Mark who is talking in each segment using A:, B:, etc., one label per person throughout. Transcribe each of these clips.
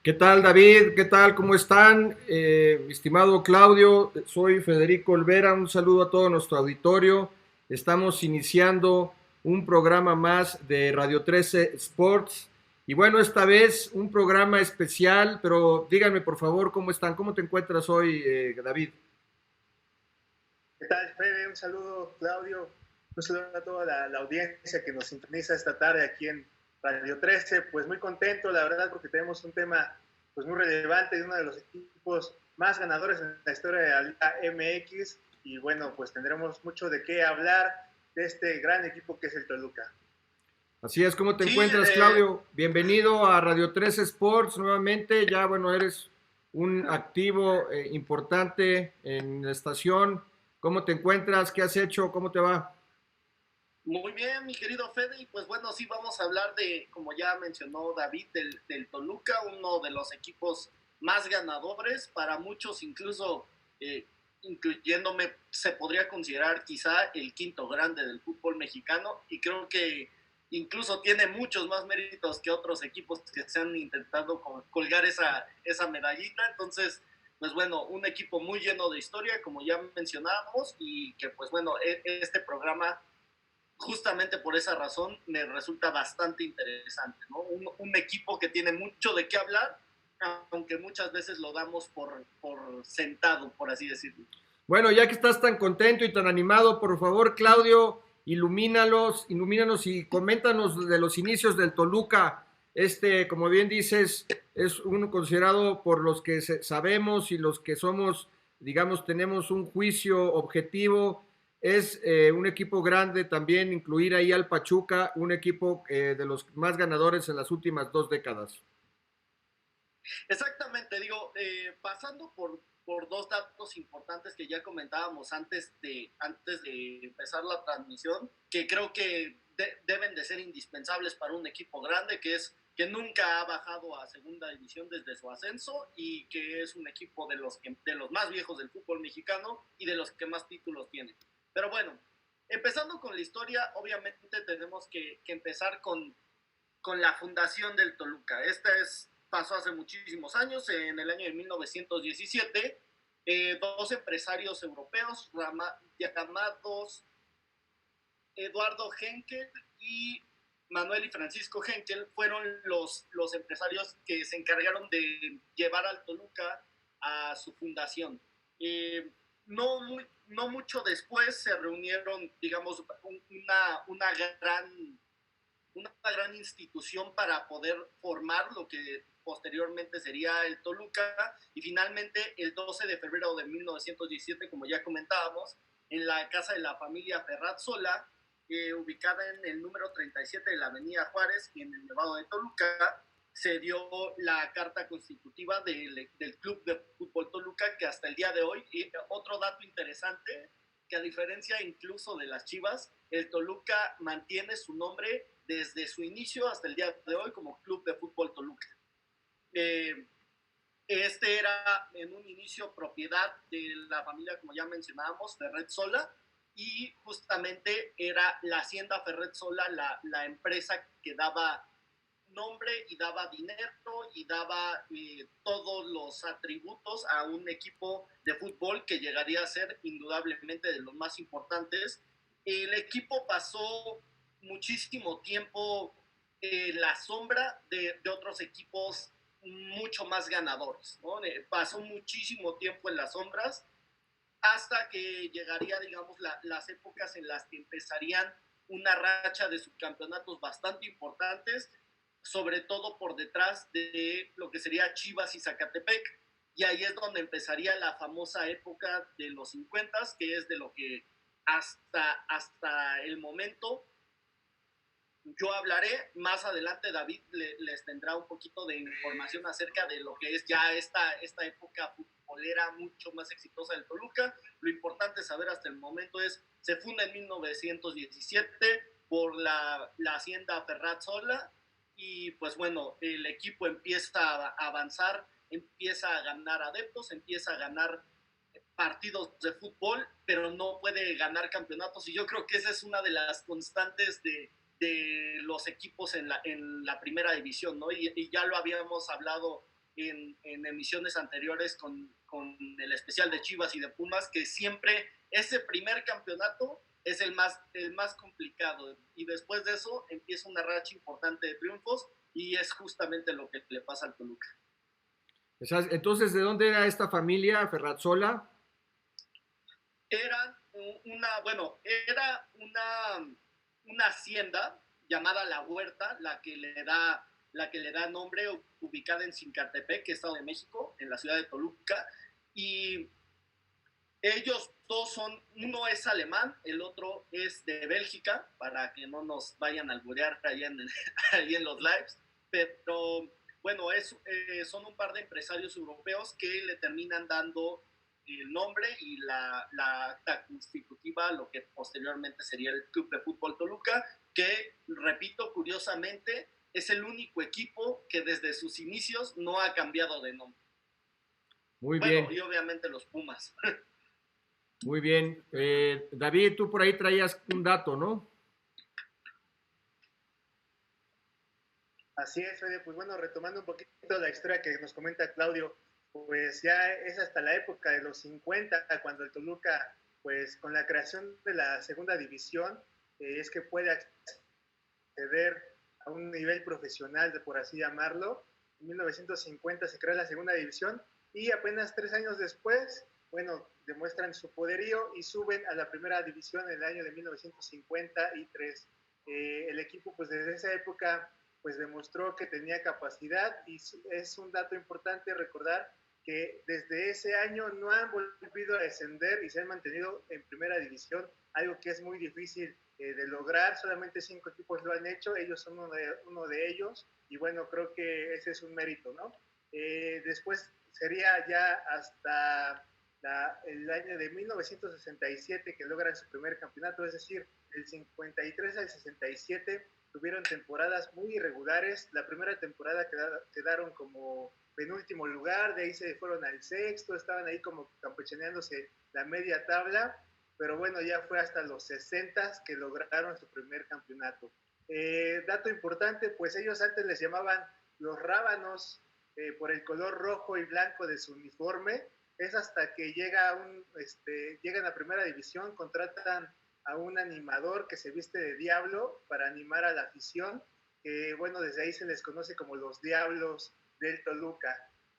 A: ¿Qué tal, David? ¿Qué tal? ¿Cómo están? Mi estimado Claudio, soy Federico Olvera. Un saludo a todo nuestro auditorio. Estamos iniciando un programa más de Radio 13 Sports. Y bueno, esta vez un programa especial, pero díganme por favor cómo están, cómo te encuentras hoy, David.
B: ¿Qué tal, Fede? Un saludo, Claudio. Un saludo a toda la audiencia que nos sintoniza esta tarde aquí en Radio 13. Pues muy contento, la verdad, porque tenemos un tema pues muy relevante de uno de los equipos más ganadores en la historia de la Liga MX. Y bueno, pues tendremos mucho de qué hablar de este gran equipo que es el Toluca.
A: Así es, ¿cómo te
C: Sí,
A: encuentras, Claudio? Bienvenido a Radio 13 Sports nuevamente. Ya, bueno, eres un activo importante en la estación. ¿Cómo te encuentras? ¿Qué has hecho? ¿Cómo te va?
C: muy bien, mi querido Fede. Y pues bueno, sí, vamos a hablar de, como ya mencionó David, del Toluca, uno de los equipos más ganadores. Para muchos, incluso incluyéndome, se podría considerar quizá el quinto grande del fútbol mexicano. Y creo que incluso tiene muchos más méritos que otros equipos que se han intentado colgar esa medallita. Entonces, pues bueno, un equipo muy lleno de historia, como ya mencionábamos, y que pues bueno, este programa justamente por esa razón me resulta bastante interesante, ¿no? Un equipo que tiene mucho de qué hablar, aunque muchas veces lo damos por sentado, por así decirlo.
A: Bueno, ya que estás tan contento y tan animado, por favor, Claudio, ilumínanos y coméntanos de los inicios del Toluca. Como bien dices, es uno considerado por los que sabemos y los que somos, digamos, tenemos un juicio objetivo. Es un equipo grande también, incluir ahí al Pachuca, un equipo de los más ganadores en las últimas 2 décadas.
C: Exactamente, digo, pasando por dos datos importantes que ya comentábamos antes de empezar la transmisión, que creo que deben de ser indispensables para un equipo grande, que es que nunca ha bajado a segunda división desde su ascenso y que es un equipo de los más viejos del fútbol mexicano y de los que más títulos tiene. Pero bueno, empezando con la historia, obviamente tenemos que empezar con la fundación del Toluca. Pasó hace muchísimos años, en el año de 1917. Dos empresarios europeos llamados Eduardo Henkel y Manuel y Francisco Henkel fueron los empresarios que se encargaron de llevar al Toluca a su fundación. Eh, no mucho después se reunieron, digamos, una gran institución para poder formar lo que posteriormente sería el Toluca, y finalmente el 12 de febrero de 1917, como ya comentábamos, en la casa de la familia Ferrat-Sola, ubicada en el número 37 de la avenida Juárez, en el Nevado de Toluca, se dio la carta constitutiva del Club de Fútbol Toluca, que hasta el día de hoy, y otro dato interesante, que a diferencia incluso de las Chivas, el Toluca mantiene su nombre desde su inicio hasta el día de hoy como Club de Fútbol Toluca. Eh, este era en un inicio propiedad de la familia, como ya mencionábamos, Ferret Sola, y justamente era la Hacienda Ferret Sola la empresa que daba nombre y daba dinero y daba todos los atributos a un equipo de fútbol que llegaría a ser indudablemente de los más importantes. El equipo pasó muchísimo tiempo en la sombra de otros equipos mucho más ganadores, ¿no? Pasó muchísimo tiempo en las sombras hasta que llegaría, digamos, las épocas en las que empezarían una racha de subcampeonatos bastante importantes, sobre todo por detrás de lo que sería Chivas y Zacatepec, y ahí es donde empezaría la famosa época de los 50, que es de lo que hasta el momento yo hablaré. Más adelante David les tendrá un poquito de información acerca de lo que es ya esta época futbolera mucho más exitosa del Toluca. Lo importante saber hasta el momento es, se funda en 1917 por la hacienda Ferrat-Sola, y pues bueno, el equipo empieza a avanzar, empieza a ganar adeptos, empieza a ganar partidos de fútbol, pero no puede ganar campeonatos, y yo creo que esa es una de las constantes de los equipos en la primera división, ¿no? Y ya lo habíamos hablado en emisiones anteriores con el especial de Chivas y de Pumas, que siempre ese primer campeonato es el más complicado, y después de eso empieza una racha importante de triunfos, y es justamente lo que le pasa al Toluca.
A: Entonces, ¿de dónde era esta familia Ferrazzola?
C: Era una hacienda llamada La Huerta, la que le da nombre, ubicada en Zincantepec, Estado de México, en la ciudad de Toluca, y ellos dos uno es alemán, el otro es de Bélgica, para que no nos vayan a alburear ahí en los lives, pero bueno, son un par de empresarios europeos que le terminan dando el nombre y la acta constitutiva a lo que posteriormente sería el Club de Fútbol Toluca, que, repito, curiosamente, es el único equipo que desde sus inicios no ha cambiado de nombre.
A: Muy bien.
C: Y obviamente los Pumas.
A: Muy bien. David, tú por ahí traías un dato, ¿no?
B: Así es, Fede. Pues bueno, retomando un poquito la historia que nos comenta Claudio, pues ya es hasta la época de los 50, cuando el Toluca, pues con la creación de la segunda división, es que puede acceder a un nivel profesional, por así llamarlo. En 1950 se crea la segunda división y apenas 3 años después, bueno, demuestran su poderío y suben a la primera división en el año de 1953. El equipo, pues desde esa época, pues demostró que tenía capacidad, y es un dato importante recordar que desde ese año no han volvido a descender y se han mantenido en primera división, algo que es muy difícil de lograr. Solamente 5 equipos lo han hecho, ellos son uno de ellos, y bueno, creo que ese es un mérito, ¿no? Después sería ya hasta el año de 1967 que logran su primer campeonato, es decir, del 53 al 67 tuvieron temporadas muy irregulares. La primera temporada quedaron como penúltimo lugar, de ahí se fueron al sexto, estaban ahí como campechaneándose la media tabla, pero bueno, ya fue hasta los 60 que lograron su primer campeonato. Dato importante, pues ellos antes les llamaban los rábanos por el color rojo y blanco de su uniforme. Es hasta que llegan a primera división, contratan a un animador que se viste de diablo para animar a la afición, que bueno, desde ahí se les conoce como los Diablos del Toluca.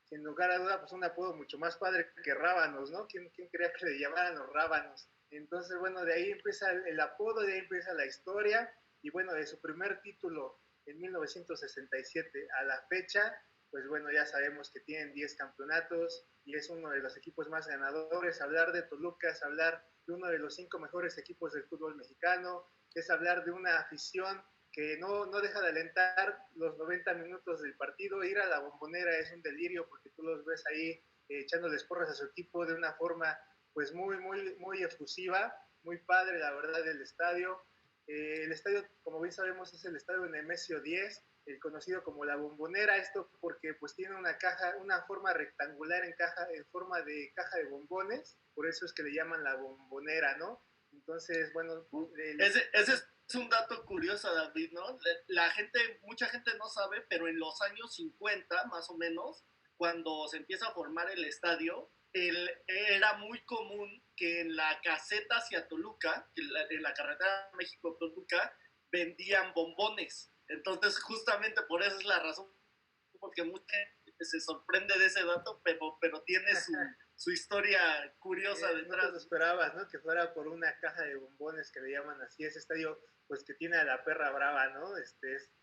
B: Sin lugar a duda, pues un apodo mucho más padre que Rábanos, ¿no? ¿Quién creía que le llamaran los Rábanos? Entonces, bueno, de ahí empieza el apodo, de ahí empieza la historia, y bueno, de su primer título en 1967 a la fecha, pues bueno, ya sabemos que tienen 10 campeonatos y es uno de los equipos más ganadores. Hablar de Toluca es hablar de uno de los 5 mejores equipos del fútbol mexicano, es hablar de una afición que no deja de alentar los 90 minutos del partido. Ir a la Bombonera es un delirio, porque tú los ves ahí echándoles porras a su equipo de una forma pues muy efusiva, muy padre, la verdad, del estadio. El estadio, como bien sabemos, es el estadio Nemesio 10, el conocido como la Bombonera, esto porque pues tiene una forma rectangular en forma de caja de bombones, por eso es que le llaman la Bombonera, ¿no? Entonces, bueno...
C: Ese es un dato curioso, David, ¿no? Mucha gente no sabe, pero en los años 50, más o menos, cuando se empieza a formar el estadio, era muy común que en la caseta hacia Toluca, en la carretera México-Toluca, vendían bombones. Entonces, justamente por eso es la razón, porque mucha gente se sorprende de ese dato, pero tiene su historia curiosa detrás.
B: No te lo esperabas, ¿no? Que fuera por una caja de bombones, que le llaman así, ese estadio, pues que tiene a la perra brava, ¿no? Es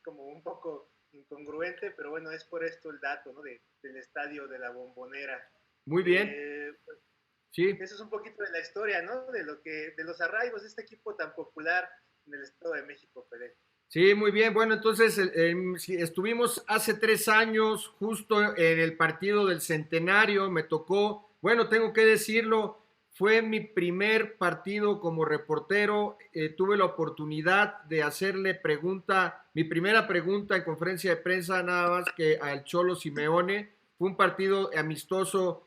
B: como un poco incongruente, pero bueno, es por esto el dato, ¿no? Del estadio de la Bombonera.
A: Muy bien.
B: Pues,
A: sí.
B: Eso es un poquito de la historia, ¿no? De los arraigos de este equipo tan popular en el Estado de México, Fede.
A: Sí, muy bien. Bueno, entonces estuvimos hace 3 años justo en el partido del centenario. Me tocó, bueno, tengo que decirlo, fue mi primer partido como reportero. Tuve la oportunidad de hacerle mi primera pregunta en conferencia de prensa, nada más que al Cholo Simeone. Fue un partido amistoso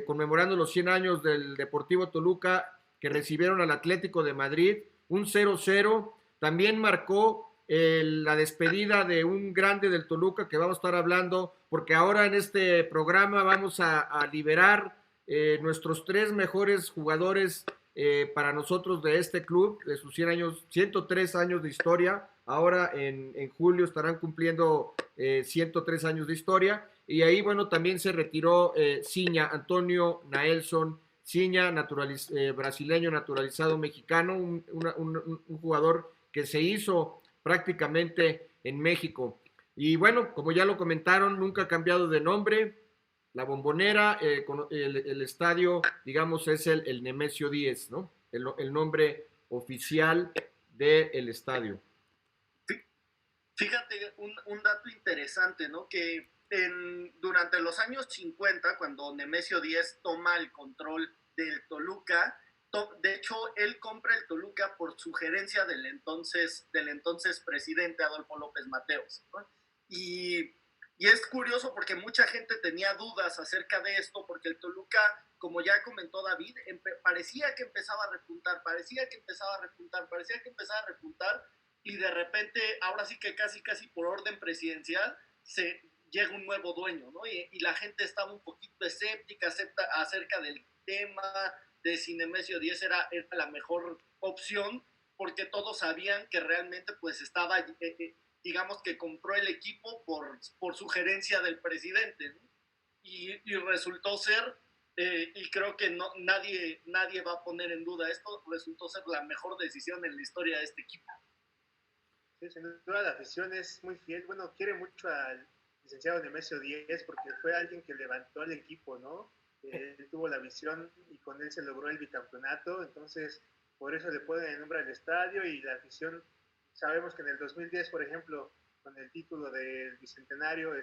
A: conmemorando los 100 años del Deportivo Toluca, que recibieron al Atlético de Madrid, un 0-0. También marcó la despedida de un grande del Toluca que vamos a estar hablando, porque ahora en este programa vamos a liberar nuestros 3 mejores jugadores para nosotros de este club, de sus 100 años, 103 años de historia. Ahora en julio estarán cumpliendo 103 años de historia. Y ahí, bueno, también se retiró Ciña, Antonio Naelson Ciña, brasileño naturalizado mexicano, un jugador que se hizo prácticamente en México. Y bueno, como ya lo comentaron, nunca ha cambiado de nombre. La Bombonera, el estadio, digamos, es el Nemesio 10, ¿no? El nombre oficial del estadio.
C: Fíjate, un dato interesante, ¿no? Que durante los años 50, cuando Nemesio 10 toma el control del Toluca, de hecho, él compra el Toluca por sugerencia del entonces presidente Adolfo López Mateos, ¿no? Y es curioso porque mucha gente tenía dudas acerca de esto, porque el Toluca, como ya comentó David, parecía que empezaba a repuntar, y de repente, ahora sí que casi por orden presidencial, llega un nuevo dueño, ¿no? Y la gente estaba un poquito escéptica acerca del tema de si Nemesio 10 era la mejor opción, porque todos sabían que realmente pues estaba, digamos que compró el equipo por sugerencia del presidente, ¿no? Y resultó ser, y creo que nadie va a poner en duda esto, resultó ser la mejor decisión en la historia de este equipo.
B: Sí, sin duda la afición es muy fiel, bueno, quiere mucho al licenciado Nemesio 10 porque fue alguien que levantó el equipo, ¿no? Él tuvo la visión y con él se logró el bicampeonato, entonces por eso le ponen el nombre al estadio. Y la afición, sabemos que en el 2010, por ejemplo, con el título del bicentenario,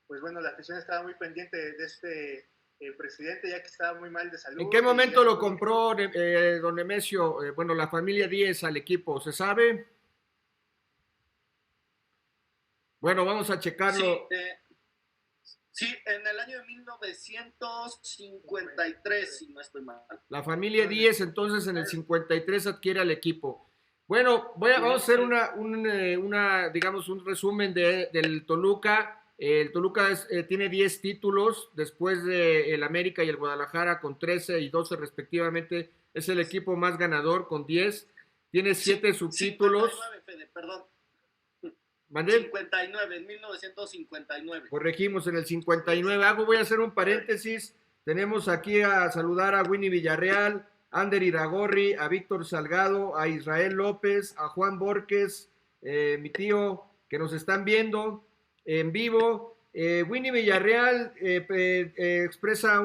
B: pues bueno, la afición estaba muy pendiente de este presidente, ya que estaba muy mal de salud.
A: ¿En qué momento lo compró don Nemesio, bueno, la familia 10 al equipo? ¿Se sabe? Bueno, vamos a checarlo.
C: Sí, en el año de 1953, si no estoy mal.
A: La familia 10, entonces, en el 53 adquiere al equipo. Bueno, vamos a hacer digamos, un resumen del Toluca. El Toluca tiene 10 títulos, después del América y el Guadalajara con 13 y 12 respectivamente. Es el equipo más ganador con 10. Tiene 7 subtítulos.
C: 59, Fede, perdón.
A: ¿Mandé?
C: 59, en 1959.
A: Corregimos, en el 59. Voy a hacer un paréntesis. Tenemos aquí a saludar a Winnie Villarreal, Ander Iragorri, a Víctor Salgado, a Israel López, a Juan Borges, mi tío, que nos están viendo en vivo. Winnie Villarreal expresa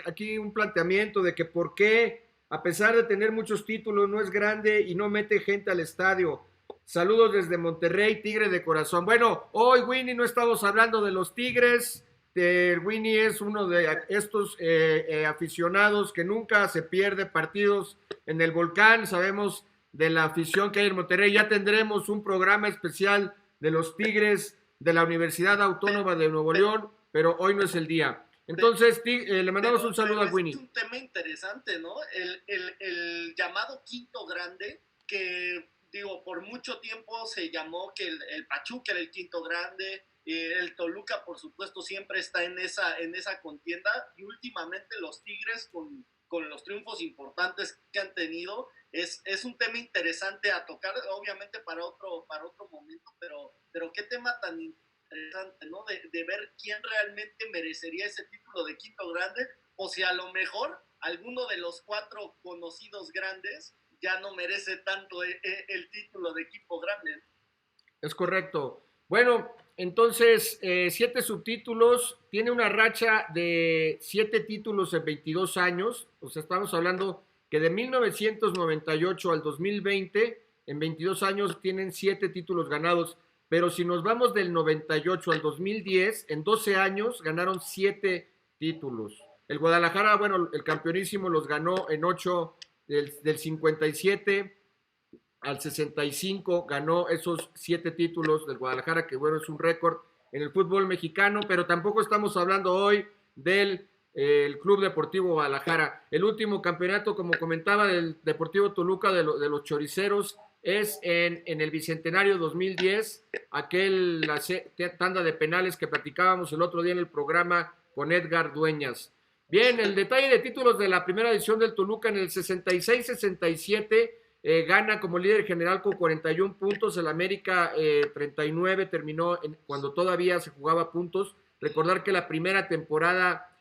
A: aquí un planteamiento de que por qué, a pesar de tener muchos títulos, no es grande y no mete gente al estadio. Saludos desde Monterrey, Tigre de corazón. Bueno, hoy, Winnie, no estamos hablando de los Tigres. Winnie es uno de estos aficionados que nunca se pierde partidos en el Volcán. Sabemos de la afición que hay en Monterrey. Ya tendremos un programa especial de los Tigres de la Universidad Autónoma de Nuevo León, pero hoy no es el día. Entonces, le mandamos un saludo a Winnie.
C: Es un tema interesante, ¿no? El llamado quinto grande, que digo, por mucho tiempo se llamó que el Pachuca era el quinto grande, el Toluca, por supuesto, siempre está en esa contienda, y últimamente los Tigres, con los triunfos importantes que han tenido, es un tema interesante a tocar, obviamente para otro momento, pero qué tema tan interesante, ¿no? De ver quién realmente merecería ese título de quinto grande, o si a lo mejor alguno de los 4 conocidos grandes ya no merece tanto el título de equipo grande.
A: Es correcto. Bueno, entonces, 7 subtítulos, tiene una racha de 7 títulos en 22 años, o sea, estamos hablando que de 1998 al 2020, en 22 años tienen 7 títulos ganados, pero si nos vamos del 98 al 2010, en 12 años ganaron 7 títulos. El Guadalajara, bueno, el campeonísimo los ganó en 8 del 57 al 65, ganó esos 7 títulos del Guadalajara, que bueno, es un récord en el fútbol mexicano, pero tampoco estamos hablando hoy del Club Deportivo Guadalajara. El último campeonato, como comentaba, del Deportivo Toluca, de los Choriceros, es en el Bicentenario 2010, la tanda de penales que platicábamos el otro día en el programa con Edgar Dueñas. Bien, el detalle de títulos de la primera edición del Toluca en el 66-67, gana como líder general con 41 puntos, el América 39 terminó cuando todavía se jugaba puntos. Recordar que la primera temporada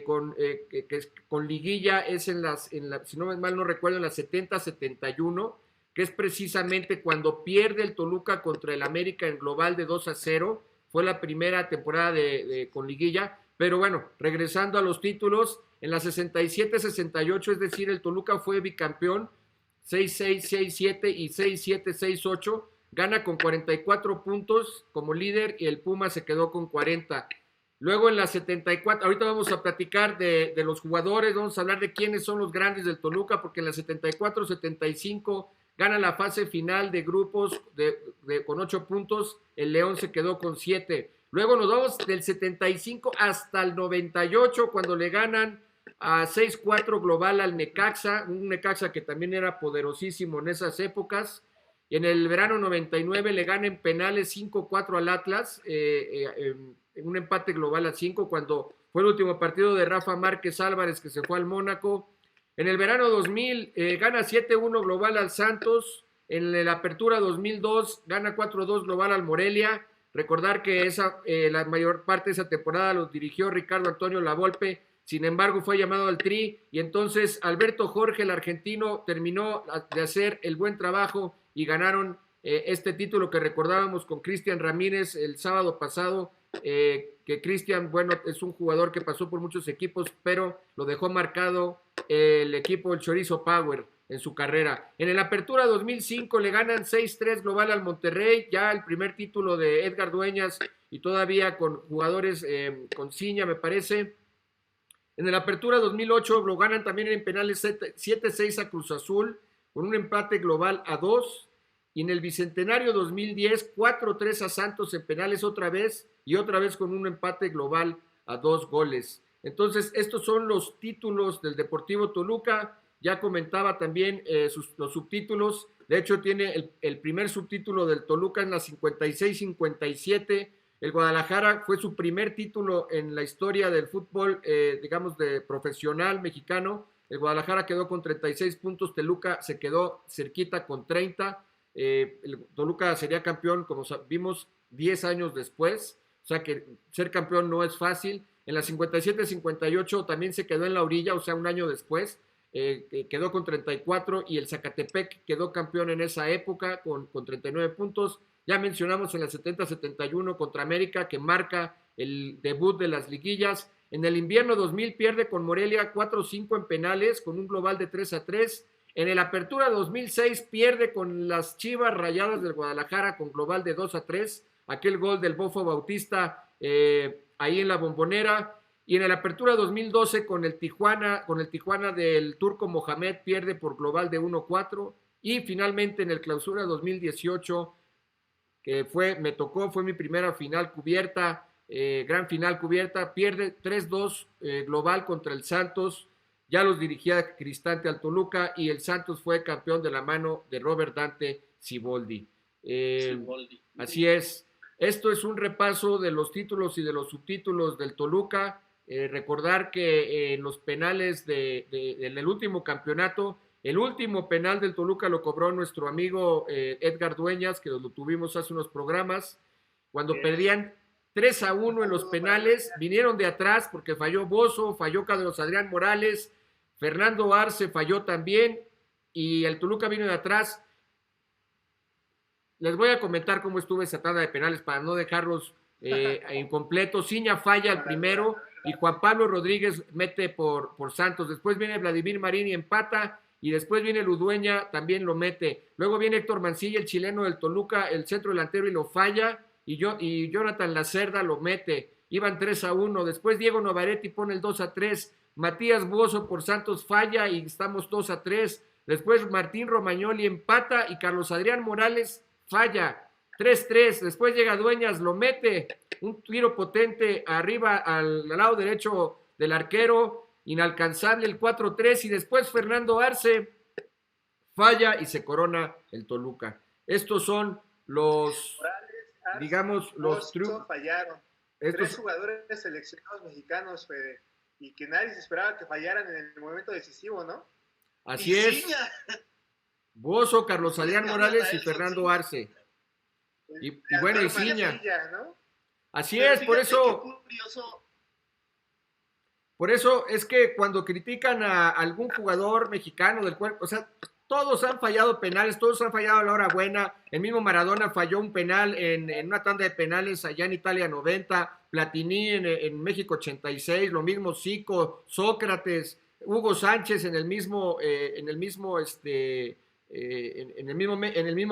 A: con liguilla es si no mal no recuerdo, en la 70-71, que es precisamente cuando pierde el Toluca contra el América en global de 2-0, fue la primera temporada con liguilla. Pero bueno, regresando a los títulos, en la 67-68, es decir, el Toluca fue bicampeón, 6-6, 6-7 y 6-7, 6-8, gana con 44 puntos como líder y el Puma se quedó con 40. Luego en la 74, ahorita vamos a platicar de los jugadores, vamos a hablar de quiénes son los grandes del Toluca, porque en la 74-75 gana la fase final de grupos con 8 puntos, el León se quedó con 7. Luego nos vamos del 75 hasta el 98, cuando le ganan a 6-4 global al Necaxa, un Necaxa que también era poderosísimo en esas épocas. Y en el verano 99 le ganan penales 5-4 al Atlas, en un empate global a 5, cuando fue el último partido de Rafa Márquez Álvarez, que se fue al Mónaco. En el verano 2000 gana 7-1 global al Santos. En la apertura 2002 gana 4-2 global al Morelia. Recordar que la mayor parte de esa temporada los dirigió Ricardo Antonio Lavolpe, sin embargo fue llamado al Tri, y entonces Alberto Jorge, el argentino, terminó de hacer el buen trabajo y ganaron este título que recordábamos con Cristian Ramírez el sábado pasado, que Cristian, bueno, es un jugador que pasó por muchos equipos, pero lo dejó marcado el equipo, el Chorizo Power, en su carrera. En el Apertura 2005 le ganan 6-3 global al Monterrey, ya el primer título de Edgar Dueñas y todavía con jugadores con Ciña, me parece. En el Apertura 2008 lo ganan también en penales 7-6 a Cruz Azul, con un empate global a 2. Y en el Bicentenario 2010, 4-3 a Santos en penales otra vez, y otra vez con un empate global a 2 goles. Entonces, estos son los títulos del Deportivo Toluca. Ya comentaba también los subtítulos. De hecho, tiene el primer subtítulo del Toluca en la 56-57. El Guadalajara fue su primer título en la historia del fútbol, digamos, de profesional mexicano. El Guadalajara quedó con 36 puntos, Toluca se quedó cerquita con 30. El Toluca sería campeón, como vimos, 10 años después. O sea que ser campeón no es fácil. En la 57-58 también se quedó en la orilla, o sea, un año después. Quedó con 34, y el Zacatepec quedó campeón en esa época con 39 puntos. Ya mencionamos en la 70-71 contra América, que marca el debut de las liguillas. En el invierno 2000 pierde con Morelia 4-5 en penales, con un global de 3-3. En el Apertura 2006 pierde con las Chivas Rayadas del Guadalajara con global de 2-3. Aquel gol del Bofo Bautista ahí en la Bombonera. Y en el Apertura 2012 con el Tijuana del Turco Mohamed pierde por global de 1-4. Y finalmente en el Clausura 2018, que fue mi primera final cubierta, gran final cubierta, pierde 3-2 global contra el Santos. Ya los dirigía Cristante al Toluca, y el Santos fue campeón de la mano de Robert Dante Siboldi. Así es. Esto es un repaso de los títulos y de los subtítulos del Toluca. Recordar que en los penales en el último campeonato, el último penal del Toluca lo cobró nuestro amigo Edgar Dueñas, que lo tuvimos hace unos programas, cuando perdían 3-1 en los penales, vinieron de atrás porque falló Bozo, falló Carlos Adrián Morales, Fernando Arce falló también, y el Toluca vino de atrás. Les voy a comentar cómo estuvo esa tanda de penales para no dejarlos incompletos. Ciña falla el primero, y Juan Pablo Rodríguez mete por Santos. Después viene Vladimir Marín y empata, y después viene Ludueña, también lo mete. Luego viene Héctor Mancilla, el chileno del Toluca, el centro delantero, y lo falla, y Jonathan Lacerda lo mete. Iban 3-1. Después Diego Novaretti pone el 2-3. Matías Bozo por Santos falla, y estamos 2-3. Después Martín Romagnoli empata, y Carlos Adrián Morales falla, 3-3. Después llega Dueñas, lo mete, un tiro potente arriba al lado derecho del arquero, inalcanzable, el 4-3. Y después Fernando Arce falla y se corona el Toluca. Estos son los,
B: Morales, Arce,
A: digamos, los
B: Bozo fallaron.
A: estos,
B: 3 jugadores seleccionados mexicanos, Fede, y que nadie se esperaba que fallaran en el momento decisivo, ¿no?
A: así es, Bozo, Carlos Adrián Morales y Fernando Arce. Y bueno, y Ciña.
B: ¿no?
A: Así
C: Pero
A: es, por eso...
C: curioso.
A: Por eso es que cuando critican a algún jugador mexicano del cuerpo, o sea, todos han fallado penales, todos han fallado a la hora buena. El mismo Maradona falló un penal en una tanda de penales allá en Italia 90, Platini en México 86, lo mismo Zico, Sócrates, Hugo Sánchez en el mismo, en el mismo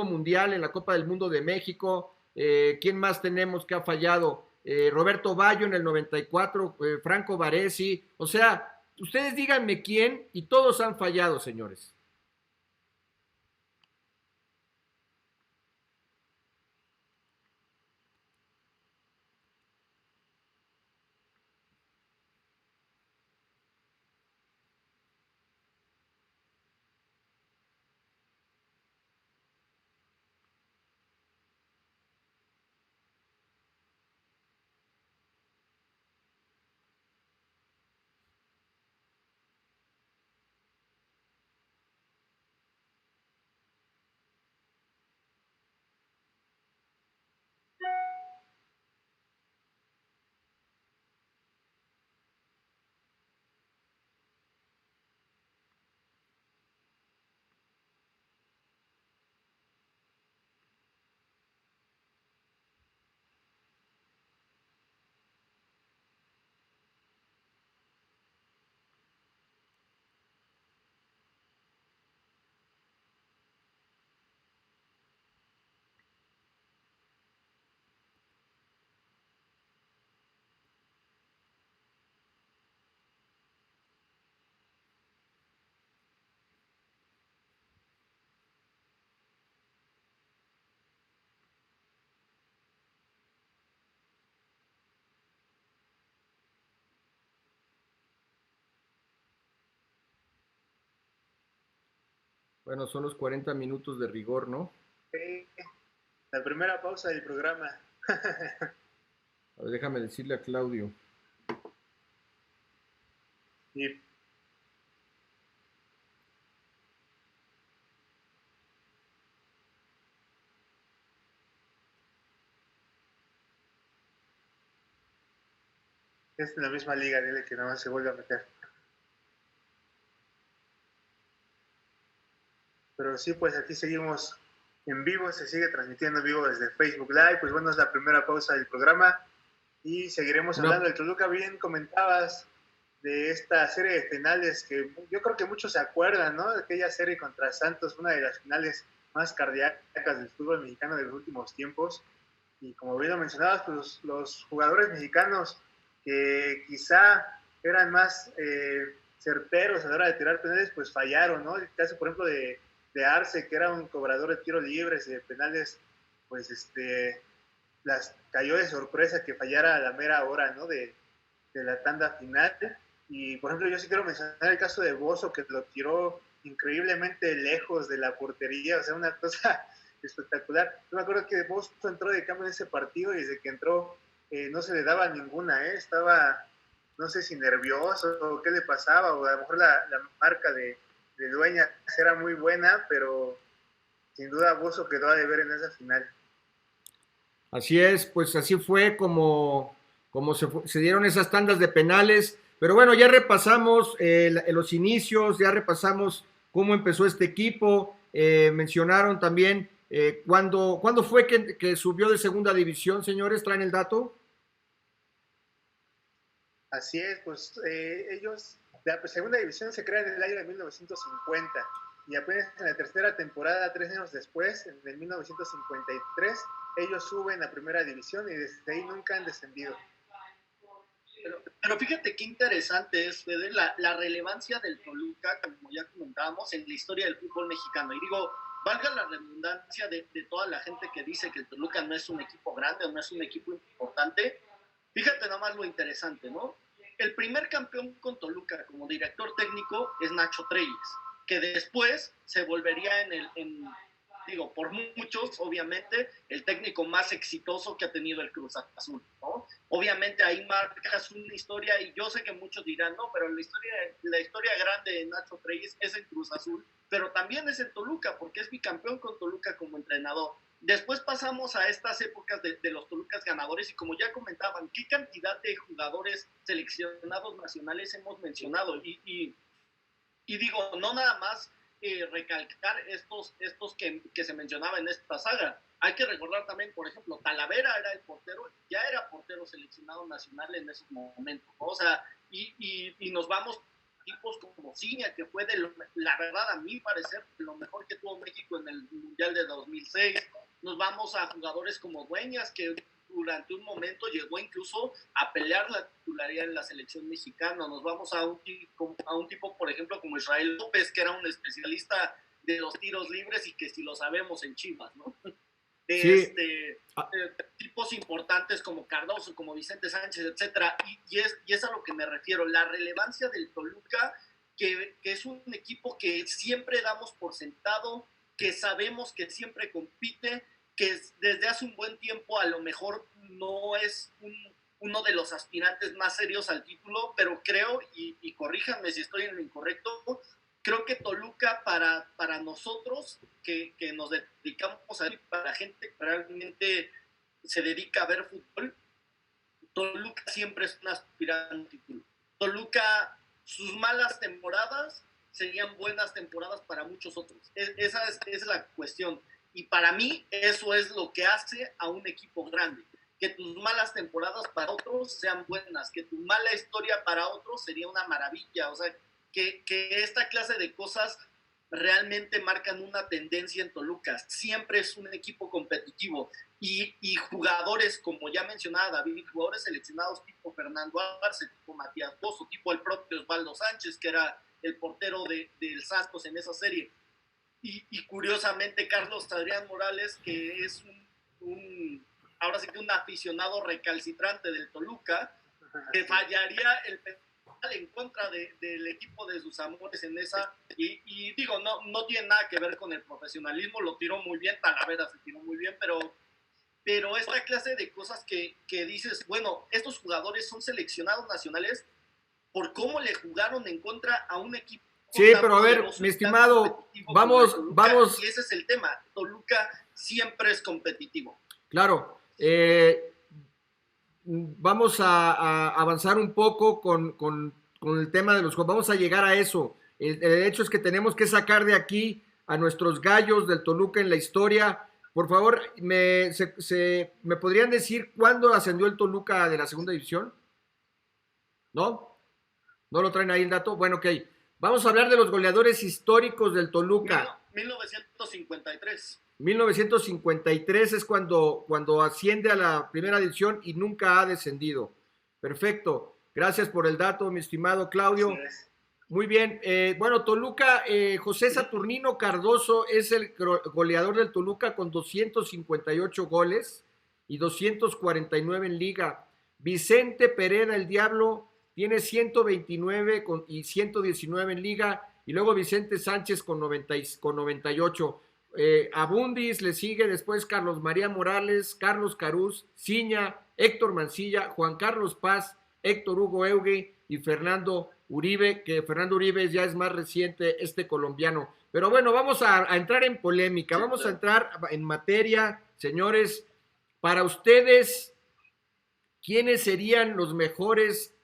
A: mundial, en la Copa del Mundo de México. ¿Quién más tenemos que ha fallado? Roberto Baggio en el 94, Franco Baresi, o sea, ustedes díganme quién y todos han fallado, señores. Bueno, son los 40 minutos de rigor, ¿no?
B: La primera pausa del programa.
A: A ver, déjame decirle a Claudio.
B: Y es en la misma liga, dile que nada más se vuelve a meter. Pero sí, pues aquí seguimos en vivo, se sigue transmitiendo en vivo desde Facebook Live. Pues bueno, es la primera pausa del programa y seguiremos hablando del Toluca. Bien comentabas de esta serie de finales que yo creo que muchos se acuerdan, ¿no? De aquella serie contra Santos, una de las finales más cardíacas del fútbol mexicano de los últimos tiempos. Y como bien lo mencionabas, pues los jugadores mexicanos que quizá eran más certeros a la hora de tirar penales, pues fallaron, ¿no? El caso, por ejemplo, de Arce, que era un cobrador de tiros libres y de penales, pues las cayó de sorpresa que fallara a la mera hora, ¿no? De la tanda final. Y, por ejemplo, yo sí quiero mencionar el caso de Bozo, que lo tiró increíblemente lejos de la portería, o sea, una cosa espectacular. Yo me acuerdo que Bozo entró de cambio en ese partido y desde que entró no se le daba ninguna, estaba, no sé si nervioso o qué le pasaba, o a lo mejor la marca de Dueñas era muy buena, pero sin duda Bozo quedó a deber en esa final.
A: Así es, pues así fue como se dieron esas tandas de penales. Pero bueno, ya repasamos los inicios, ya repasamos cómo empezó este equipo. Mencionaron también ¿cuándo fue que subió de segunda división, señores? ¿Traen el dato?
B: Así es, pues ellos, la segunda división se crea en el año de 1950 y apenas en la tercera temporada, 3 años después, en el 1953, ellos suben a primera división y desde ahí nunca han descendido.
C: Pero fíjate qué interesante es, Fede, la relevancia del Toluca, como ya comentábamos, en la historia del fútbol mexicano. Y digo, valga la redundancia de toda la gente que dice que el Toluca no es un equipo grande o no es un equipo importante. Fíjate nomás lo interesante, ¿no? El primer campeón con Toluca como director técnico es Nacho Treyes. que después se volvería digo, por muchos, obviamente, el técnico más exitoso que ha tenido el Cruz Azul, ¿no? Obviamente ahí marcas una historia, y yo sé que muchos dirán, no, pero la historia grande de Nacho Treyes es en Cruz Azul, pero también es en Toluca, porque es bicampeón con Toluca como entrenador. Después pasamos a estas épocas de los Tolucas ganadores, y como ya comentaban, qué cantidad de jugadores seleccionados nacionales hemos mencionado, y digo, no nada más recalcar estos que se mencionaba en esta saga. Hay que recordar también, por ejemplo, Talavera era el portero, ya era portero seleccionado nacional en esos momentos, ¿no? O sea, y nos vamos tipos como Ciña, que fue la verdad, a mi parecer, lo mejor que tuvo México en el Mundial de 2006. Nos vamos a jugadores como Dueñas, que durante un momento llegó incluso a pelear la titularidad en la selección mexicana. Nos vamos a un tipo, por ejemplo, como Israel López, que era un especialista de los tiros libres y que si lo sabemos en Chivas, ¿no?
A: Sí.
C: Tipos importantes como Cardoso, como Vicente Sánchez, etcétera, y es a lo que me refiero, la relevancia del Toluca, que es un equipo que siempre damos por sentado, que sabemos que siempre compite, que desde hace un buen tiempo a lo mejor no es uno de los aspirantes más serios al título, pero creo, y corríjanme si estoy en lo incorrecto, creo que Toluca para nosotros, que nos dedicamos a ir, para la gente que realmente se dedica a ver fútbol, Toluca siempre es un aspirante al título. Toluca, sus malas temporadas serían buenas temporadas para muchos otros. Esa es la cuestión. Y para mí eso es lo que hace a un equipo grande. Que tus malas temporadas para otros sean buenas, que tu mala historia para otros sería una maravilla. O sea, que esta clase de cosas realmente marcan una tendencia en Toluca. Siempre es un equipo competitivo. Y jugadores, como ya mencionaba David, jugadores seleccionados tipo Fernando Arce, tipo Matías Bozo, tipo el propio Osvaldo Sánchez, que era el portero del Santos en esa serie. Y curiosamente Carlos Adrián Morales, que es ahora sí que un aficionado recalcitrante del Toluca, que fallaría el penal en contra del equipo de sus amores en esa, y digo, no tiene nada que ver con el profesionalismo, lo tiró muy bien, Talavera se tiró muy bien, pero esta clase de cosas que dices, bueno, estos jugadores son seleccionados nacionales por cómo le jugaron en contra a un equipo.
A: Sí, pero a ver, mi estimado, vamos.
C: Y ese es el tema. Toluca siempre es competitivo.
A: Claro. Vamos a avanzar un poco con el tema de los juegos. Vamos a llegar a eso. El hecho es que tenemos que sacar de aquí a nuestros gallos del Toluca en la historia. Por favor, ¿me podrían decir cuándo ascendió el Toluca de la segunda división? ¿No? ¿No lo traen ahí el dato? Bueno, ok. Vamos a hablar de los goleadores históricos del Toluca.
C: 1953.
A: 1953 es cuando asciende a la primera división y nunca ha descendido. Perfecto. Gracias por el dato, mi estimado Claudio. Muy bien. Bueno, Toluca, José Saturnino Cardoso es el goleador del Toluca con 258 goles y 249 en liga. Vicente Pereda, el Diablo, tiene 129 y 119 en liga, y luego Vicente Sánchez con 98. Abundis le sigue después Carlos María Morales, Carlos Carús, Ciña, Héctor Mancilla, Juan Carlos Paz, Héctor Hugo Eugue y Fernando Uribe, que Fernando Uribe ya es más reciente, colombiano. Pero bueno, vamos a entrar en polémica, vamos a entrar en materia, señores. Para ustedes, ¿quiénes serían los mejores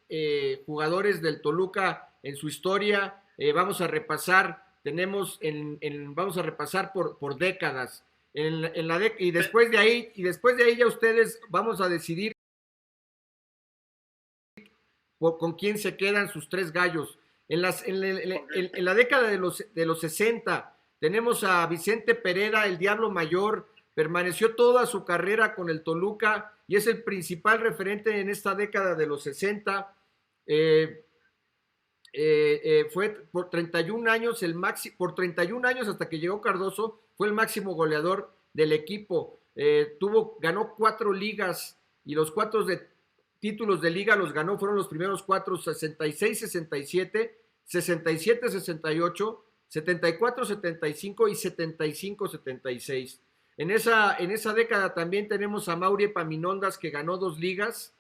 A: jugadores del Toluca en su historia? Vamos a repasar, vamos a repasar por décadas. Y después de ahí ya ustedes vamos a decidir con quién se quedan sus tres gallos. En la década de los 60 tenemos a Vicente Pereda, el Diablo Mayor, permaneció toda su carrera con el Toluca y es el principal referente en esta década de los 60. Fue por 31 años por 31 años hasta que llegó Cardoso, fue el máximo goleador del equipo. Ganó 4 ligas y los 4 títulos de liga los ganó, fueron los primeros 4, 66-67, 67-68, 74, 75 y 75, 76. En esa década también tenemos a Mauri Epaminondas, que ganó 2 ligas,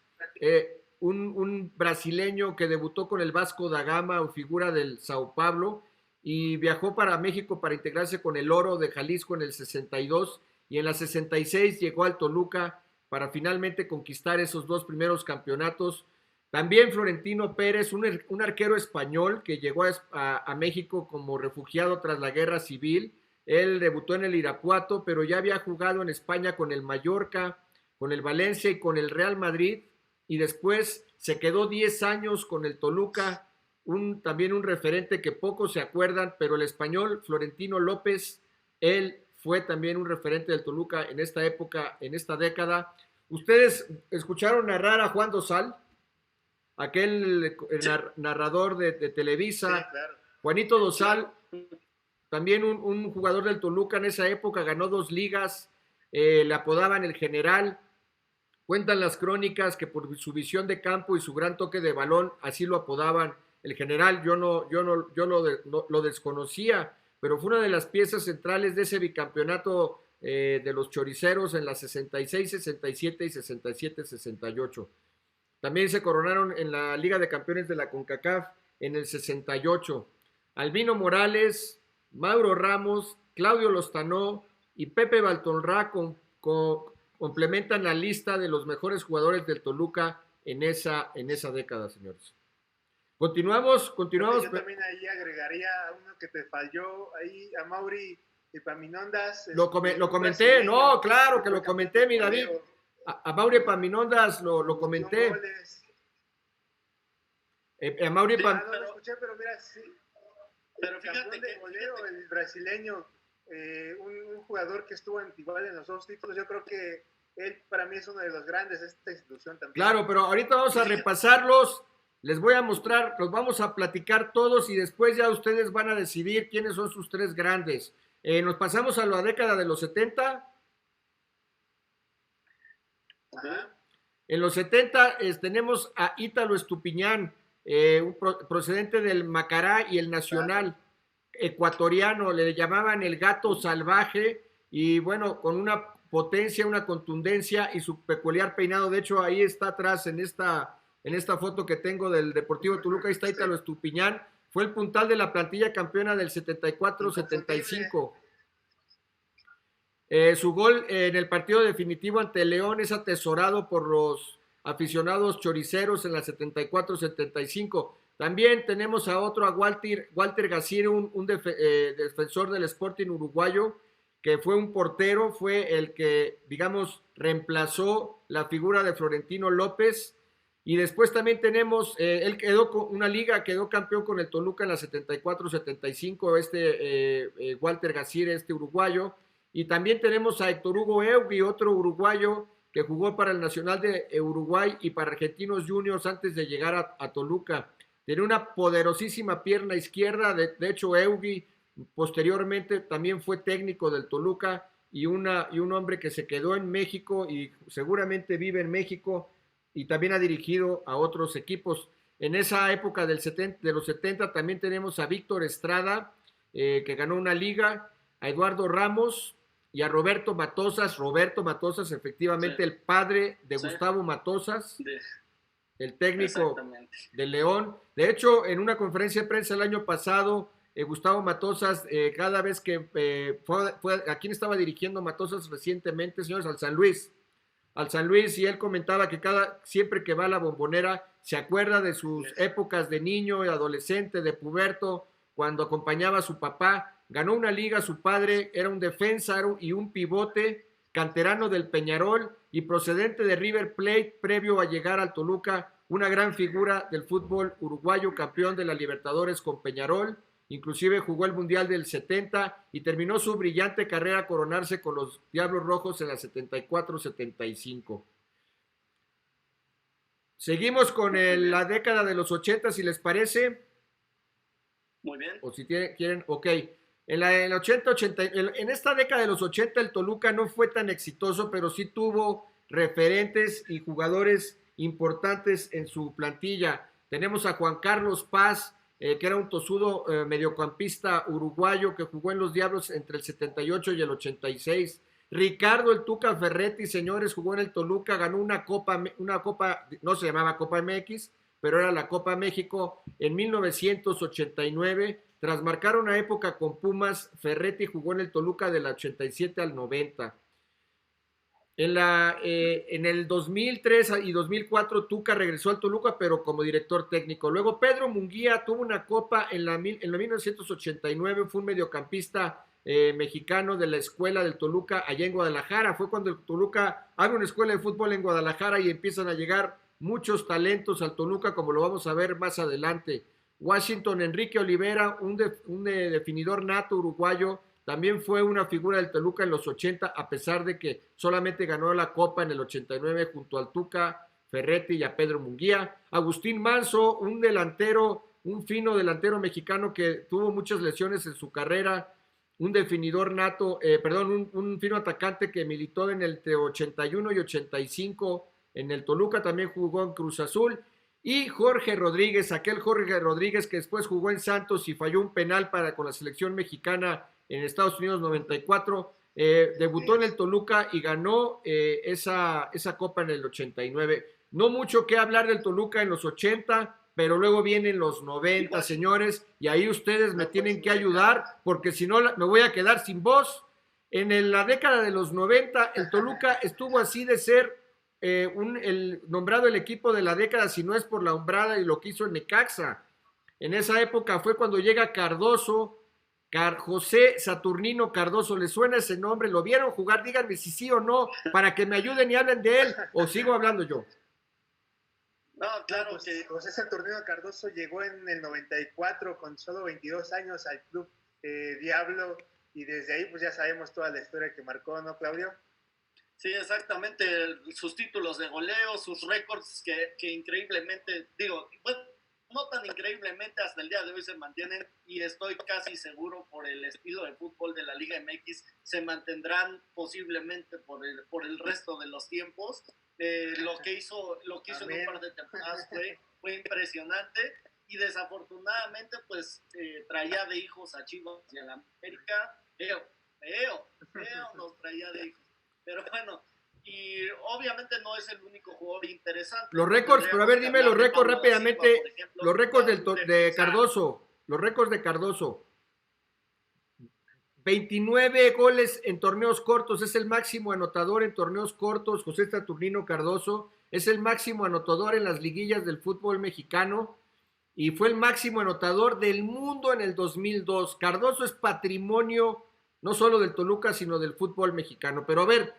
A: un brasileño que debutó con el Vasco da Gama, o figura del Sao Paulo, y viajó para México para integrarse con el Oro de Jalisco en el 62, y en la 66 llegó al Toluca para finalmente conquistar esos 2 primeros campeonatos. También Florentino Pérez, un arquero español que llegó a México como refugiado tras la Guerra Civil. Él debutó en el Irapuato, pero ya había jugado en España con el Mallorca, con el Valencia y con el Real Madrid, y después se quedó 10 años con el Toluca, también un referente que pocos se acuerdan, pero el español Florentino López, él fue también un referente del Toluca en esta época, en esta década. ¿Ustedes escucharon narrar a Juan Dosal? Aquel narrador de Televisa.
B: Sí, claro.
A: Juanito Dosal, también un jugador del Toluca en esa época, ganó 2 ligas, le apodaban el General. Cuentan las crónicas que por su visión de campo y su gran toque de balón, así lo apodaban el General. Yo lo desconocía, pero fue una de las piezas centrales de ese bicampeonato de los choriceros en las 66, 67 y 67, 68. También se coronaron en la Liga de Campeones de la CONCACAF en el 68. Albino Morales, Mauro Ramos, Claudio Loztanó y Pepe Baltonrá complementan la lista de los mejores jugadores del Toluca en esa década, señores. Continuamos.
B: Yo también ahí agregaría a uno que te falló ahí, a Mauri Epaminondas.
A: Lo comenté, no, claro que lo comenté, mi David. A Mauri Epaminondas lo comenté. A Mauri
B: no lo escuché, pero mira, sí.
C: Pero fíjate
B: de goleo, el brasileño, un jugador que estuvo igual en los 2 títulos. Yo creo que él para mí es uno de los grandes de esta institución también.
A: Claro, pero ahorita vamos a repasarlos. Les voy a mostrar, los vamos a platicar todos y después ya ustedes van a decidir quiénes son sus 3 grandes. Nos pasamos a la década de los 70.
B: Ajá.
A: En los 70 tenemos a Ítalo Estupiñán, procedente del Macará y el Nacional, ecuatoriano, le llamaban el gato salvaje, y bueno, con una potencia, una contundencia y su peculiar peinado. De hecho, ahí está atrás en esta foto que tengo del Deportivo Toluca, ahí está Ítalo Estupiñán. Fue el puntal de la plantilla campeona del 74-75. Su gol en el partido definitivo ante León es atesorado por los aficionados choriceros en la 74-75. También tenemos a Walter Gazir, un defensor del Sporting uruguayo, que fue un portero, fue el que, digamos, reemplazó la figura de Florentino López. Y después también tenemos, él quedó con una liga, quedó campeón con el Toluca en la 74-75, Walter Gazir, uruguayo. Y también tenemos a Héctor Hugo Eugui, otro uruguayo que jugó para el Nacional de Uruguay y para Argentinos Juniors antes de llegar a Toluca. Tiene una poderosísima pierna izquierda, de hecho Eugui posteriormente también fue técnico del Toluca y un hombre que se quedó en México y seguramente vive en México y también ha dirigido a otros equipos. En esa época de los 70 también tenemos a Víctor Estrada, que ganó una liga, a Eduardo Ramos y a Roberto Matosas, efectivamente, sí, el padre de Gustavo Matosas, el técnico de León. De hecho, en una conferencia de prensa el año pasado, Gustavo Matosas, cada vez que ¿a quién estaba dirigiendo Matosas recientemente, señores? Al San Luis, y él comentaba que siempre que va a la Bombonera se acuerda de sus épocas de niño, de adolescente, de puberto, cuando acompañaba a su papá. Ganó una liga, su padre era un defensa y un pivote, canterano del Peñarol y procedente de River Plate previo a llegar al Toluca, una gran figura del fútbol uruguayo, campeón de la Libertadores con Peñarol, inclusive jugó el Mundial del 70 y terminó su brillante carrera a coronarse con los Diablos Rojos en la 74-75. Seguimos con la década de los 80, si les parece.
C: Muy bien.
A: O si quieren, ok. En esta década de los 80 el Toluca no fue tan exitoso, pero sí tuvo referentes y jugadores importantes en su plantilla. Tenemos a Juan Carlos Paz, que era un tosudo mediocampista uruguayo que jugó en los Diablos entre el 78 y el 86. Ricardo el Tuca Ferretti, señores, jugó en el Toluca, ganó una copa, no se llamaba Copa MX, pero era la Copa México en 1989. Tras marcar una época con Pumas, Ferretti jugó en el Toluca del 87 al 90. En el 2003 y 2004 Tuca regresó al Toluca, pero como director técnico. Luego Pedro Munguía tuvo una copa en la 1989, fue un mediocampista mexicano de la escuela del Toluca allá en Guadalajara. Fue cuando el Toluca abre una escuela de fútbol en Guadalajara y empiezan a llegar muchos talentos al Toluca, como lo vamos a ver más adelante. Washington Enrique Olivera, un definidor nato uruguayo, también fue una figura del Toluca en los 80, a pesar de que solamente ganó la Copa en el 89 junto al Tuca Ferretti y a Pedro Munguía. Agustín Manso, un fino delantero mexicano que tuvo muchas lesiones en su carrera, un definidor nato, un fino atacante que militó en el 81 y 85 en el Toluca, también jugó en Cruz Azul. Y Jorge Rodríguez, aquel Jorge Rodríguez que después jugó en Santos y falló un penal con la selección mexicana en Estados Unidos 94, debutó en el Toluca y ganó esa copa en el 89. No mucho que hablar del Toluca en los 80, pero luego vienen los 90, señores, y ahí ustedes me tienen que ayudar, porque si no me voy a quedar sin voz. En la década de los 90, el Toluca estuvo así de ser nombrado el equipo de la década, si no es por la hombrada y lo que hizo en Necaxa. En esa época fue cuando llega Cardoso, José Saturnino Cardoso. ¿Le suena ese nombre? ¿Lo vieron jugar? Díganme si sí o no, para que me ayuden y hablen de él, o sigo hablando yo.
C: No, claro
B: pues,
C: que
B: José Saturnino Cardoso llegó en el 94 con solo 22 años al club Diablo, y desde ahí pues ya sabemos toda la historia que marcó, ¿no, Claudio?
C: sí, exactamente, sus títulos de goleo, sus récords que increíblemente, bueno, no tan increíblemente hasta el día de hoy se mantienen, y estoy casi seguro por el estilo de fútbol de la Liga MX se mantendrán posiblemente por el resto de los tiempos. Lo que hizo en un par de temporadas fue impresionante, y desafortunadamente pues traía de hijos a Chivas y a la América, feo nos traía de hijos. Pero bueno, y obviamente no es el único jugador interesante.
A: Los récords, pero a ver, dime los récords rápidamente. Los récords de Cardoso. Los récords de Cardoso. 29 goles en torneos cortos. Es el máximo anotador en torneos cortos. José Saturnino Cardoso es el máximo anotador en las liguillas del fútbol mexicano. Y fue el máximo anotador del mundo en el 2002. Cardoso es patrimonio no solo del Toluca, sino del fútbol mexicano. Pero a ver,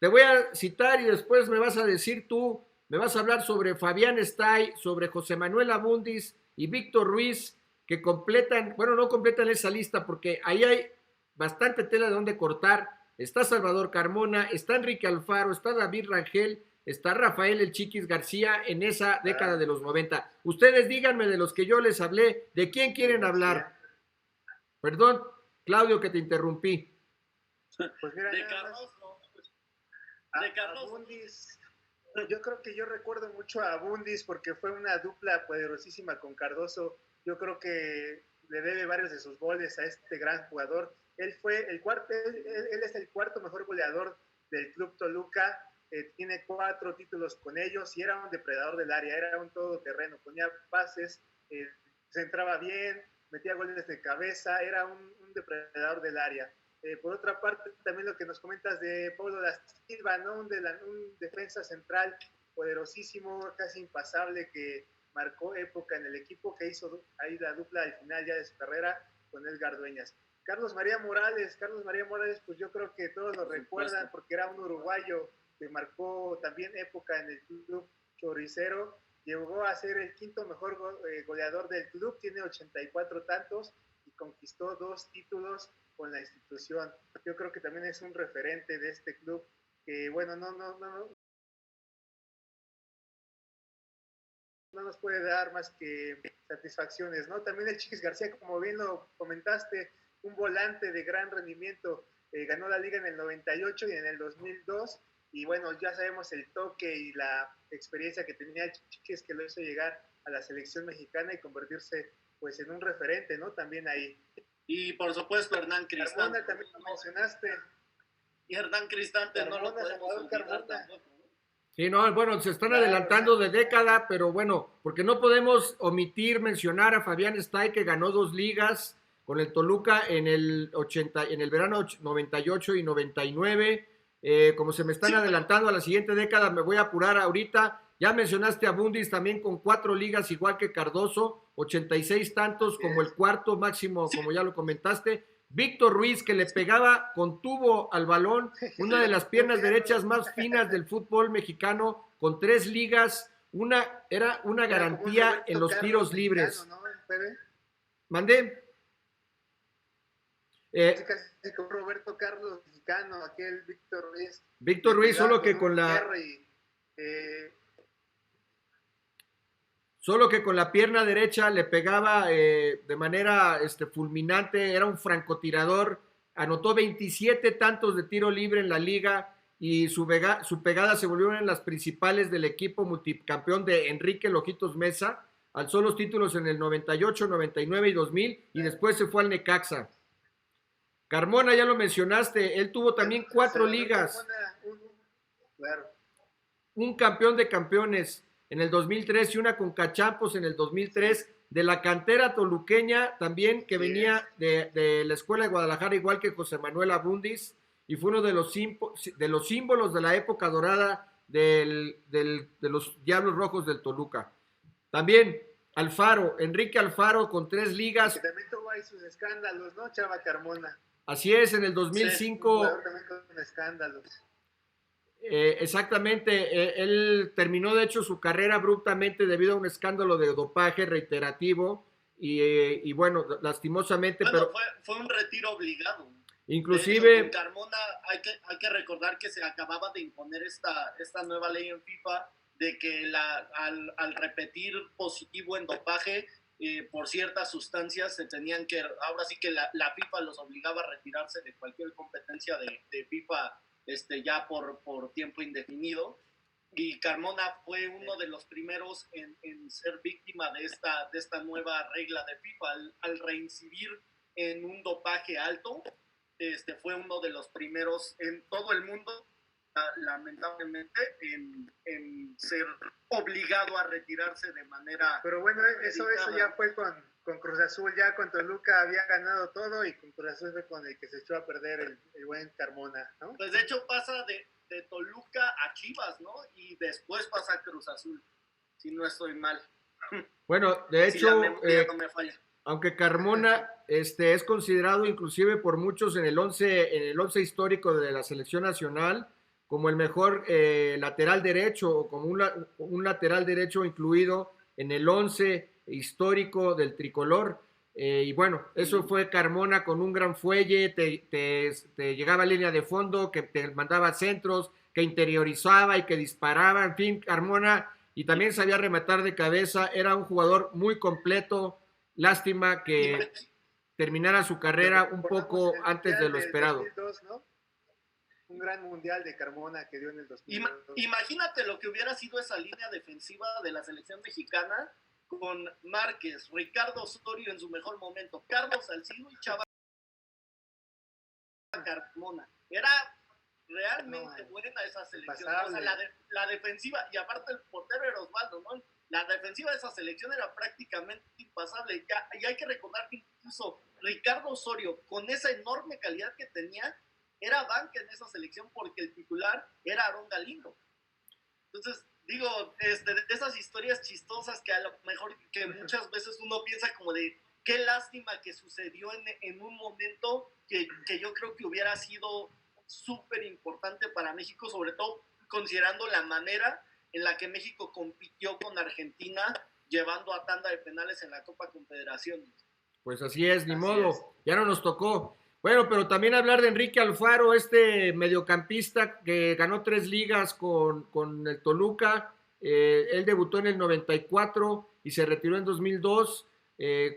A: te voy a citar y después me vas a decir tú, me vas a hablar sobre Fabián Stay, sobre José Manuel Abundis y Víctor Ruiz, que no completan esa lista, porque ahí hay bastante tela de donde cortar. Está Salvador Carmona, está Enrique Alfaro, está David Rangel, está Rafael El Chiquis García en esa década de los 90. Ustedes díganme de los que yo les hablé, ¿de quién quieren hablar? Perdón, Claudio, que te interrumpí.
B: Pues mira,
C: de Cardoso.
B: Abundis, yo creo que yo recuerdo mucho a Abundis porque fue una dupla poderosísima con Cardoso. Yo creo que le debe varios de sus goles a este gran jugador. Él es el cuarto mejor goleador del club Toluca. Tiene 4 títulos con ellos y era un depredador del área, era un todoterreno, ponía pases, se entraba bien, metía goles de cabeza, era un depredador del área. Por otra parte, también lo que nos comentas de Pablo da Silva, ¿no? Un defensa central poderosísimo, casi impasable, que marcó época en el equipo, que hizo ahí la dupla al final ya de su carrera con Edgar Dueñas. Carlos María Morales, pues yo creo que todos lo recuerdan porque era un uruguayo que marcó también época en el club choricero, llegó a ser el quinto mejor goleador del club, tiene 84 tantos y conquistó 2 títulos con la institución. Yo creo que también es un referente de este club que, bueno, no nos puede dar más que satisfacciones, ¿no? También el Chiquis García, como bien lo comentaste, un volante de gran rendimiento, ganó la liga en el 98 y en el 2002, y bueno, ya sabemos el toque y la experiencia que tenía el Chiquis, que lo hizo llegar a la selección mexicana y convertirse pues en un referente, ¿no? También ahí.
C: Y por supuesto Hernán Cristante.
B: Carmona también lo mencionaste.
C: Y Hernán Cristante
B: Carmona,
C: no lo podemos olvidar tampoco.
A: Sí, no, bueno, se están adelantando de década, pero bueno, porque no podemos omitir mencionar a Fabián Stay, que ganó 2 ligas con el Toluca en el verano 98 y 99. Como se me están adelantando a la siguiente década, me voy a apurar ahorita. Ya mencionaste a Bundis también con 4 ligas, igual que Cardoso, 86 tantos como el cuarto máximo, como ya lo comentaste. Víctor Ruiz, que le pegaba con tubo al balón, una de las piernas derechas más finas del fútbol mexicano, con 3 ligas, era una garantía en los tiros libres.
B: ¿No,
A: ¿Mandé?
B: Casi como Roberto Carlos mexicano, aquel Víctor Ruiz.
A: Víctor Ruiz, solo que con la... Solo que con la pierna derecha le pegaba de manera fulminante, era un francotirador, anotó 27 tantos de tiro libre en la liga y su pegada se volvió una de las principales del equipo multicampeón de Enrique Lojitos Mesa, alzó los títulos en el 98, 99 y 2000 y después se fue al Necaxa. Carmona, ya lo mencionaste, él tuvo también 4 ligas, un campeón de campeones en el 2003 y una con Cachampos en el 2003, de la cantera toluqueña también, que venía de la Escuela de Guadalajara, igual que José Manuel Abundis, y fue uno de los símbolos de la época dorada de los Diablos Rojos del Toluca. También Alfaro, Enrique Alfaro, con 3 ligas.
B: Que también tuvo ahí sus escándalos, ¿no, Chava Carmona?
A: Así es, en el 2005.
B: Sí, también con escándalos.
A: Exactamente, él terminó de hecho su carrera abruptamente debido a un escándalo de dopaje reiterativo y bueno, lastimosamente,
C: bueno,
A: pero
C: fue un retiro obligado.
A: Inclusive
C: con Carmona hay que recordar que se acababa de imponer esta nueva ley en FIFA de que al repetir positivo en dopaje por ciertas sustancias se tenían que, ahora sí que la FIFA los obligaba a retirarse de cualquier competencia de FIFA ya por tiempo indefinido, y Carmona fue uno de los primeros en ser víctima de esta nueva regla de FIFA al reincidir en un dopaje alto. Fue uno de los primeros en todo el mundo, lamentablemente, en ser obligado a retirarse de manera...
B: Pero bueno, eso ya fue con Cruz Azul, ya con Toluca había ganado todo y con Cruz Azul fue con el que se echó a perder el buen Carmona, ¿no?
C: Pues de hecho pasa de Toluca a Chivas, ¿no? Y después pasa a Cruz Azul, si no estoy mal.
A: Bueno, de hecho,
C: no me falla.
A: Aunque Carmona es considerado inclusive por muchos en el 11 histórico de la selección nacional como el mejor lateral derecho, o como un lateral derecho incluido en el 11 histórico del tricolor. Y bueno, eso fue Carmona con un gran fuelle, te llegaba a línea de fondo, que te mandaba centros, que interiorizaba y que disparaba, en fin, Carmona, y también sabía rematar de cabeza, era un jugador muy completo. Lástima que terminara su carrera un poco antes de lo esperado.
B: 2002, ¿no? Un gran mundial de Carmona que dio en el 2002.
C: Imagínate lo que hubiera sido esa línea defensiva de la selección mexicana con Márquez, Ricardo Osorio en su mejor momento, Carlos Salcido y Chava Carmona. Era realmente buena esa selección. O sea, la defensiva, y aparte el portero era Osvaldo, ¿no? La defensiva de esa selección era prácticamente impasable. Y hay que recordar que incluso Ricardo Osorio, con esa enorme calidad que tenía, era banca en esa selección porque el titular era Aarón Galindo. Entonces, digo, de esas historias chistosas que a lo mejor que muchas veces uno piensa como de qué lástima que sucedió en un momento que yo creo que hubiera sido súper importante para México, sobre todo considerando la manera en la que México compitió con Argentina, llevando a tanda de penales en la Copa Confederaciones.
A: Pues así es, ni modo, ya no nos tocó. Bueno, pero también hablar de Enrique Alfaro, este mediocampista que ganó 3 ligas con el Toluca. Él debutó en el 94 y se retiró en 2002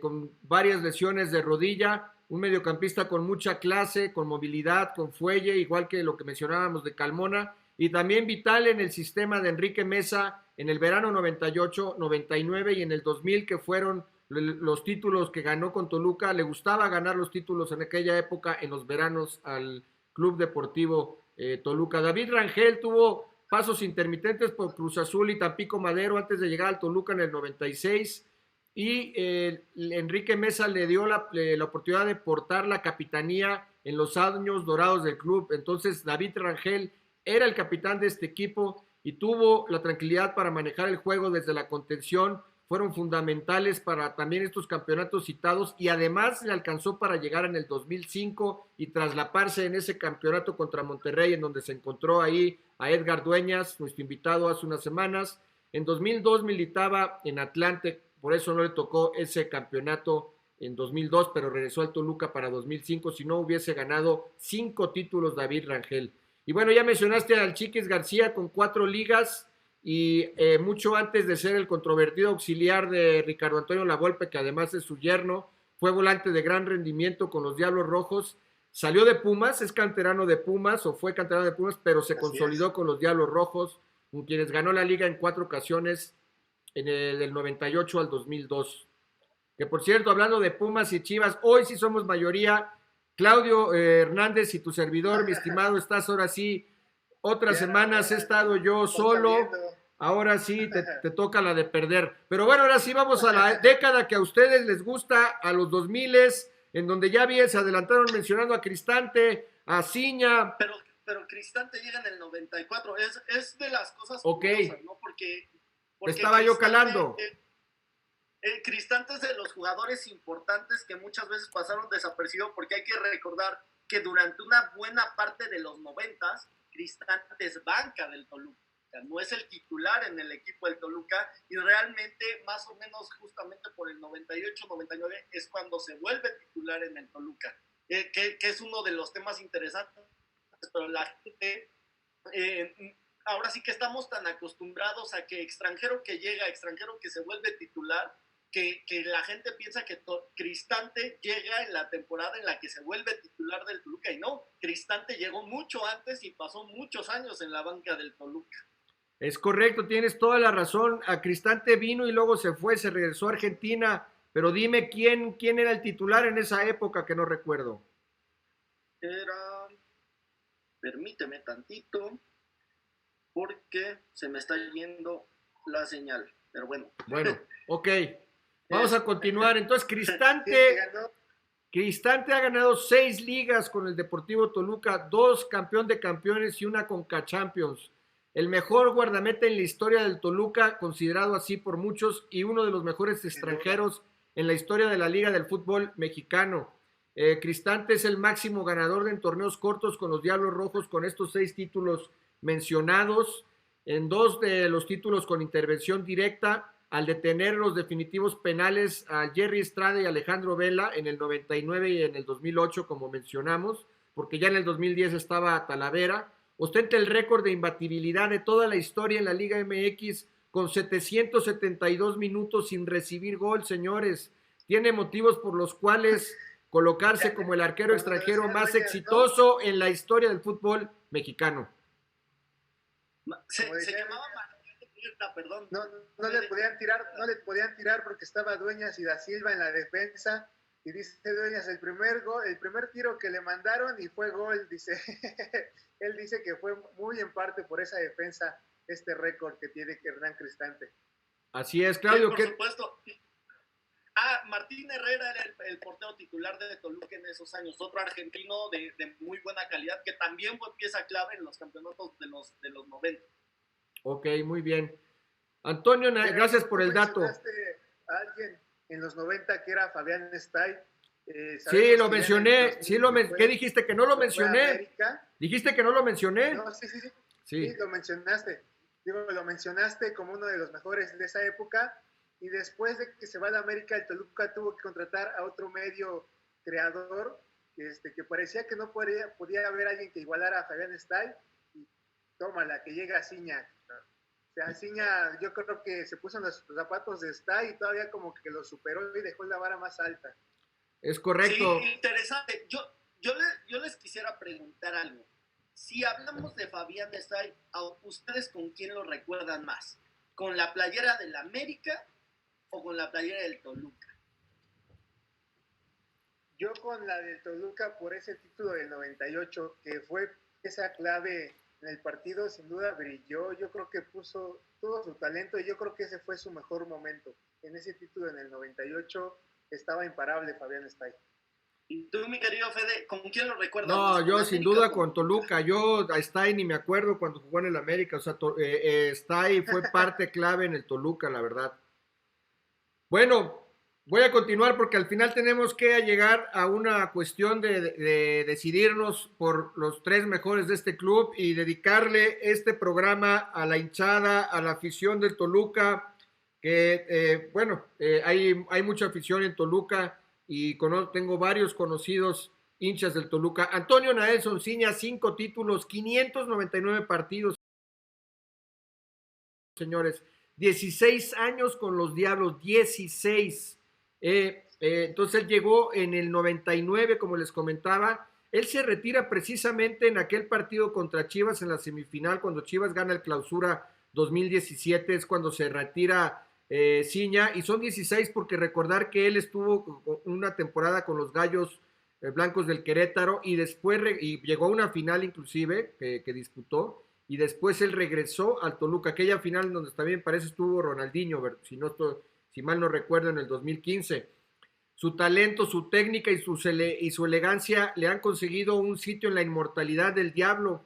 A: con varias lesiones de rodilla. Un mediocampista con mucha clase, con movilidad, con fuelle, igual que lo que mencionábamos de Carmona. y también vital en el sistema de Enrique Mesa en el verano 98, 99 y en el 2000, que fueron los títulos que ganó con Toluca. Le gustaba ganar los títulos en aquella época en los veranos al Club Deportivo Toluca. David Rangel tuvo pasos intermitentes por Cruz Azul y Tampico Madero antes de llegar al Toluca en el 96, y Enrique Mesa le dio la oportunidad de portar la capitanía en los años dorados del club. Entonces David Rangel era el capitán de este equipo y tuvo la tranquilidad para manejar el juego desde la contención. Fueron fundamentales para también estos campeonatos citados, y además le alcanzó para llegar en el 2005 y traslaparse en ese campeonato contra Monterrey, en donde se encontró ahí a Edgar Dueñas, nuestro invitado hace unas semanas. En 2002 militaba en Atlante, por eso no le tocó ese campeonato en 2002, pero regresó al Toluca para 2005, si no hubiese ganado 5 títulos David Rangel. Y bueno, ya mencionaste al Chiquis García con 4 ligas, y mucho antes de ser el controvertido auxiliar de Ricardo Antonio Lavolpe, que además es su yerno, fue volante de gran rendimiento con los Diablos Rojos. Salió de Pumas, es canterano de Pumas, o fue canterano de Pumas, pero se consolidó con los Diablos Rojos, con quienes ganó la liga en 4 ocasiones, en el del 98 al 2002. Que por cierto, hablando de Pumas y Chivas, hoy sí somos mayoría. Claudio Hernández y tu servidor, mi estimado, estás ahora sí. Otras semanas he estado yo solo, ahora sí te toca la de perder. Pero bueno, ahora sí vamos a la década que a ustedes les gusta, a los 2000, en donde ya bien se adelantaron mencionando a Cristante, a Ciña.
C: Pero Cristante llega en el 94, es de las cosas
A: curiosas,
C: ¿no? Porque
A: estaba Cristante, yo calando.
C: Cristante es de los jugadores importantes que muchas veces pasaron desapercibidos, porque hay que recordar que durante una buena parte de los 90 Cristante es banca del Toluca, no es el titular en el equipo del Toluca, y realmente más o menos justamente por el 98-99 es cuando se vuelve titular en el Toluca, que es uno de los temas interesantes, pero la gente, ahora sí que estamos tan acostumbrados a que extranjero que llega, extranjero que se vuelve titular, que la gente piensa que Cristante llega en la temporada en la que se vuelve titular del Toluca, y no, Cristante llegó mucho antes y pasó muchos años en la banca del Toluca.
A: Es correcto, tienes toda la razón. A Cristante vino y luego se fue, se regresó a Argentina, pero dime quién era el titular en esa época, que no recuerdo.
C: Permíteme tantito, porque se me está yendo la señal, pero bueno.
A: Bueno, ok. Vamos a continuar. Entonces, Cristante ha ganado 6 ligas con el Deportivo Toluca, 2 campeón de campeones y una Conca Champions. El mejor guardameta en la historia del Toluca, considerado así por muchos, y uno de los mejores extranjeros en la historia de la Liga del Fútbol Mexicano. Cristante es el máximo ganador en torneos cortos con los Diablos Rojos, con estos 6 títulos mencionados, en 2 de los títulos con intervención directa, al detener los definitivos penales a Jerry Estrada y Alejandro Vela en el 99 y en el 2008, como mencionamos, porque ya en el 2010 estaba Talavera. Ostenta el récord de imbatibilidad de toda la historia en la Liga MX, con 772 minutos sin recibir gol, señores. Tiene motivos por los cuales colocarse como el arquero extranjero más exitoso en la historia del fútbol mexicano.
C: Se llamaba perdón.
B: No le podían tirar porque estaba Dueñas y Da Silva en la defensa, y dice Dueñas, el primer tiro que le mandaron y fue gol, dice. Él dice que fue muy en parte por esa defensa este récord que tiene Hernán Cristante.
A: Así es, Claudio.
C: Sí, por supuesto. Martín Herrera era el portero titular de Toluca en esos años, otro argentino de muy buena calidad, que también fue pieza clave en los campeonatos de los 90.
A: Ok, muy bien. Antonio, gracias por el dato.
B: ¿A alguien en los 90 que era Fabián Stay?
A: Sí, lo mencioné. ¿Qué dijiste? ¿Que no lo mencioné? ¿Dijiste que no lo mencioné?
B: No, sí, lo mencionaste. Lo mencionaste como uno de los mejores de esa época, y después de que se va a América, el Toluca tuvo que contratar a otro medio creador, que parecía que no podía haber alguien que igualara a Fabián Stay, y tómala, que llega Ciña. O sea, Ciña, yo creo que se puso en los zapatos de Stay y todavía como que lo superó y dejó la vara más alta.
A: Es correcto.
C: Sí, interesante. Yo les quisiera preguntar algo. Si hablamos de Fabián Stay, ¿ustedes con quién lo recuerdan más? ¿Con la playera del América o con la playera del Toluca?
B: Yo con la del Toluca por ese título del 98, que fue esa clave en el partido, sin duda brilló. Yo creo que puso todo su talento y yo creo que ese fue su mejor momento. En ese título en el 98 estaba imparable Fabián Stay.
C: ¿Y tú, mi querido Fede, con quién lo recuerdas?
A: No, yo sin duda con Toluca. Yo a Stay ni me acuerdo cuando jugó en el América. O sea, Stay fue parte clave en el Toluca, la verdad. Bueno, voy a continuar porque al final tenemos que llegar a una cuestión de decidirnos por los 3 mejores de este club y dedicarle este programa a la hinchada, a la afición del Toluca, que hay mucha afición en Toluca y tengo varios conocidos hinchas del Toluca. Antonio Nael Sonciña, 5 títulos, 599 partidos, señores. 16 años con los Diablos, 16. Entonces él llegó en el 99, como les comentaba. Él se retira precisamente en aquel partido contra Chivas en la semifinal, cuando Chivas gana el Clausura 2017, es cuando se retira Ciña, y son 16 porque recordar que él estuvo una temporada con los Gallos Blancos del Querétaro y después llegó a una final inclusive que disputó. Y después él regresó al Toluca, aquella final en donde también parece estuvo Ronaldinho, si mal no recuerdo, en el 2015. Su talento, su técnica y su elegancia le han conseguido un sitio en la inmortalidad del Diablo.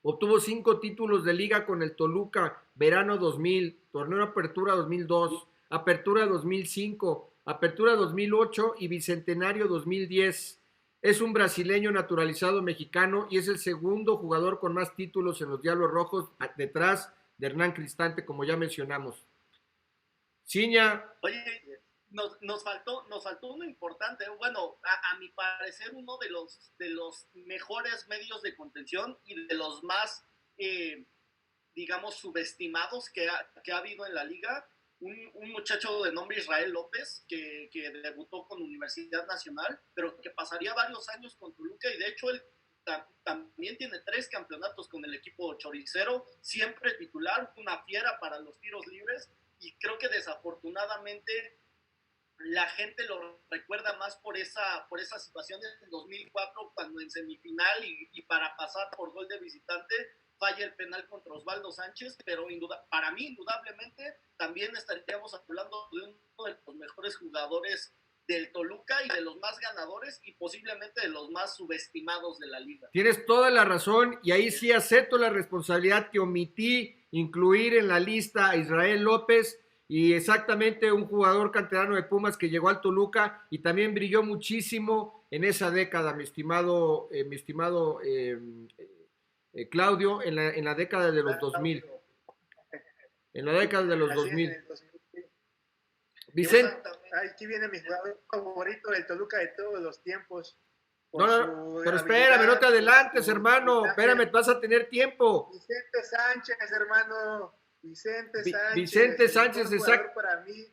A: Obtuvo 5 títulos de liga con el Toluca, verano 2000, torneo Apertura 2002, Apertura 2005, Apertura 2008 y Bicentenario 2010. Es un brasileño naturalizado mexicano y es el segundo jugador con más títulos en los Diablos Rojos, detrás de Hernán Cristante, como ya mencionamos. Ciña.
C: Oye, nos faltó uno importante. Bueno, a mi parecer, uno de los mejores medios de contención y de los más, digamos, subestimados que ha habido en la liga. Un muchacho de nombre Israel López, que debutó con Universidad Nacional, pero que pasaría varios años con Toluca, y de hecho él también tiene 3 campeonatos con el equipo choricero, siempre titular, una fiera para los tiros libres, y creo que desafortunadamente la gente lo recuerda más por esa situación en 2004, cuando en semifinal y para pasar por gol de visitante falla el penal contra Osvaldo Sánchez, pero para mí indudablemente también estaríamos hablando de uno de los mejores jugadores del Toluca y de los más ganadores y posiblemente de los más subestimados de la liga.
A: Tienes toda la razón y ahí sí acepto la responsabilidad que omití incluir en la lista a Israel López, y exactamente un jugador canterano de Pumas que llegó al Toluca y también brilló muchísimo en esa década, mi estimado Claudio, en la década de los 2000. En la década de los 2000.
B: Vicente. Aquí viene mi jugador favorito del Toluca de todos los tiempos.
A: No, pero espérame, no te adelantes, hermano. Espérame, vas a tener tiempo.
B: Vicente Sánchez, hermano.
A: Vicente Sánchez, exacto.
B: Para mí,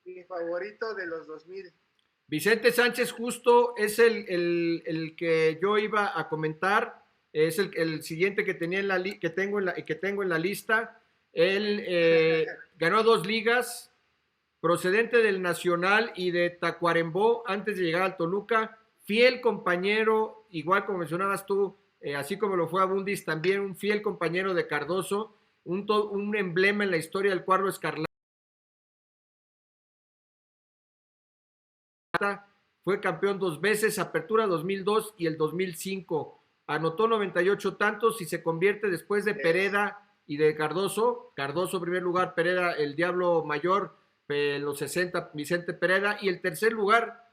B: mi favorito de los 2000.
A: Vicente Sánchez justo es el que yo iba a comentar. Es el siguiente que tengo en la lista. Él ganó 2 ligas, procedente del Nacional y de Tacuarembó antes de llegar al Toluca. Fiel compañero, igual como mencionabas tú, así como lo fue Abundis, también un fiel compañero de Cardoso, un emblema en la historia del cuadro escarlata. Fue campeón 2 veces, Apertura 2002 y el 2005. Anotó 98 tantos y se convierte después de Pereda y de Cardoso primer lugar, Pereda, el Diablo Mayor, en los 60, Vicente Pereda, y el tercer lugar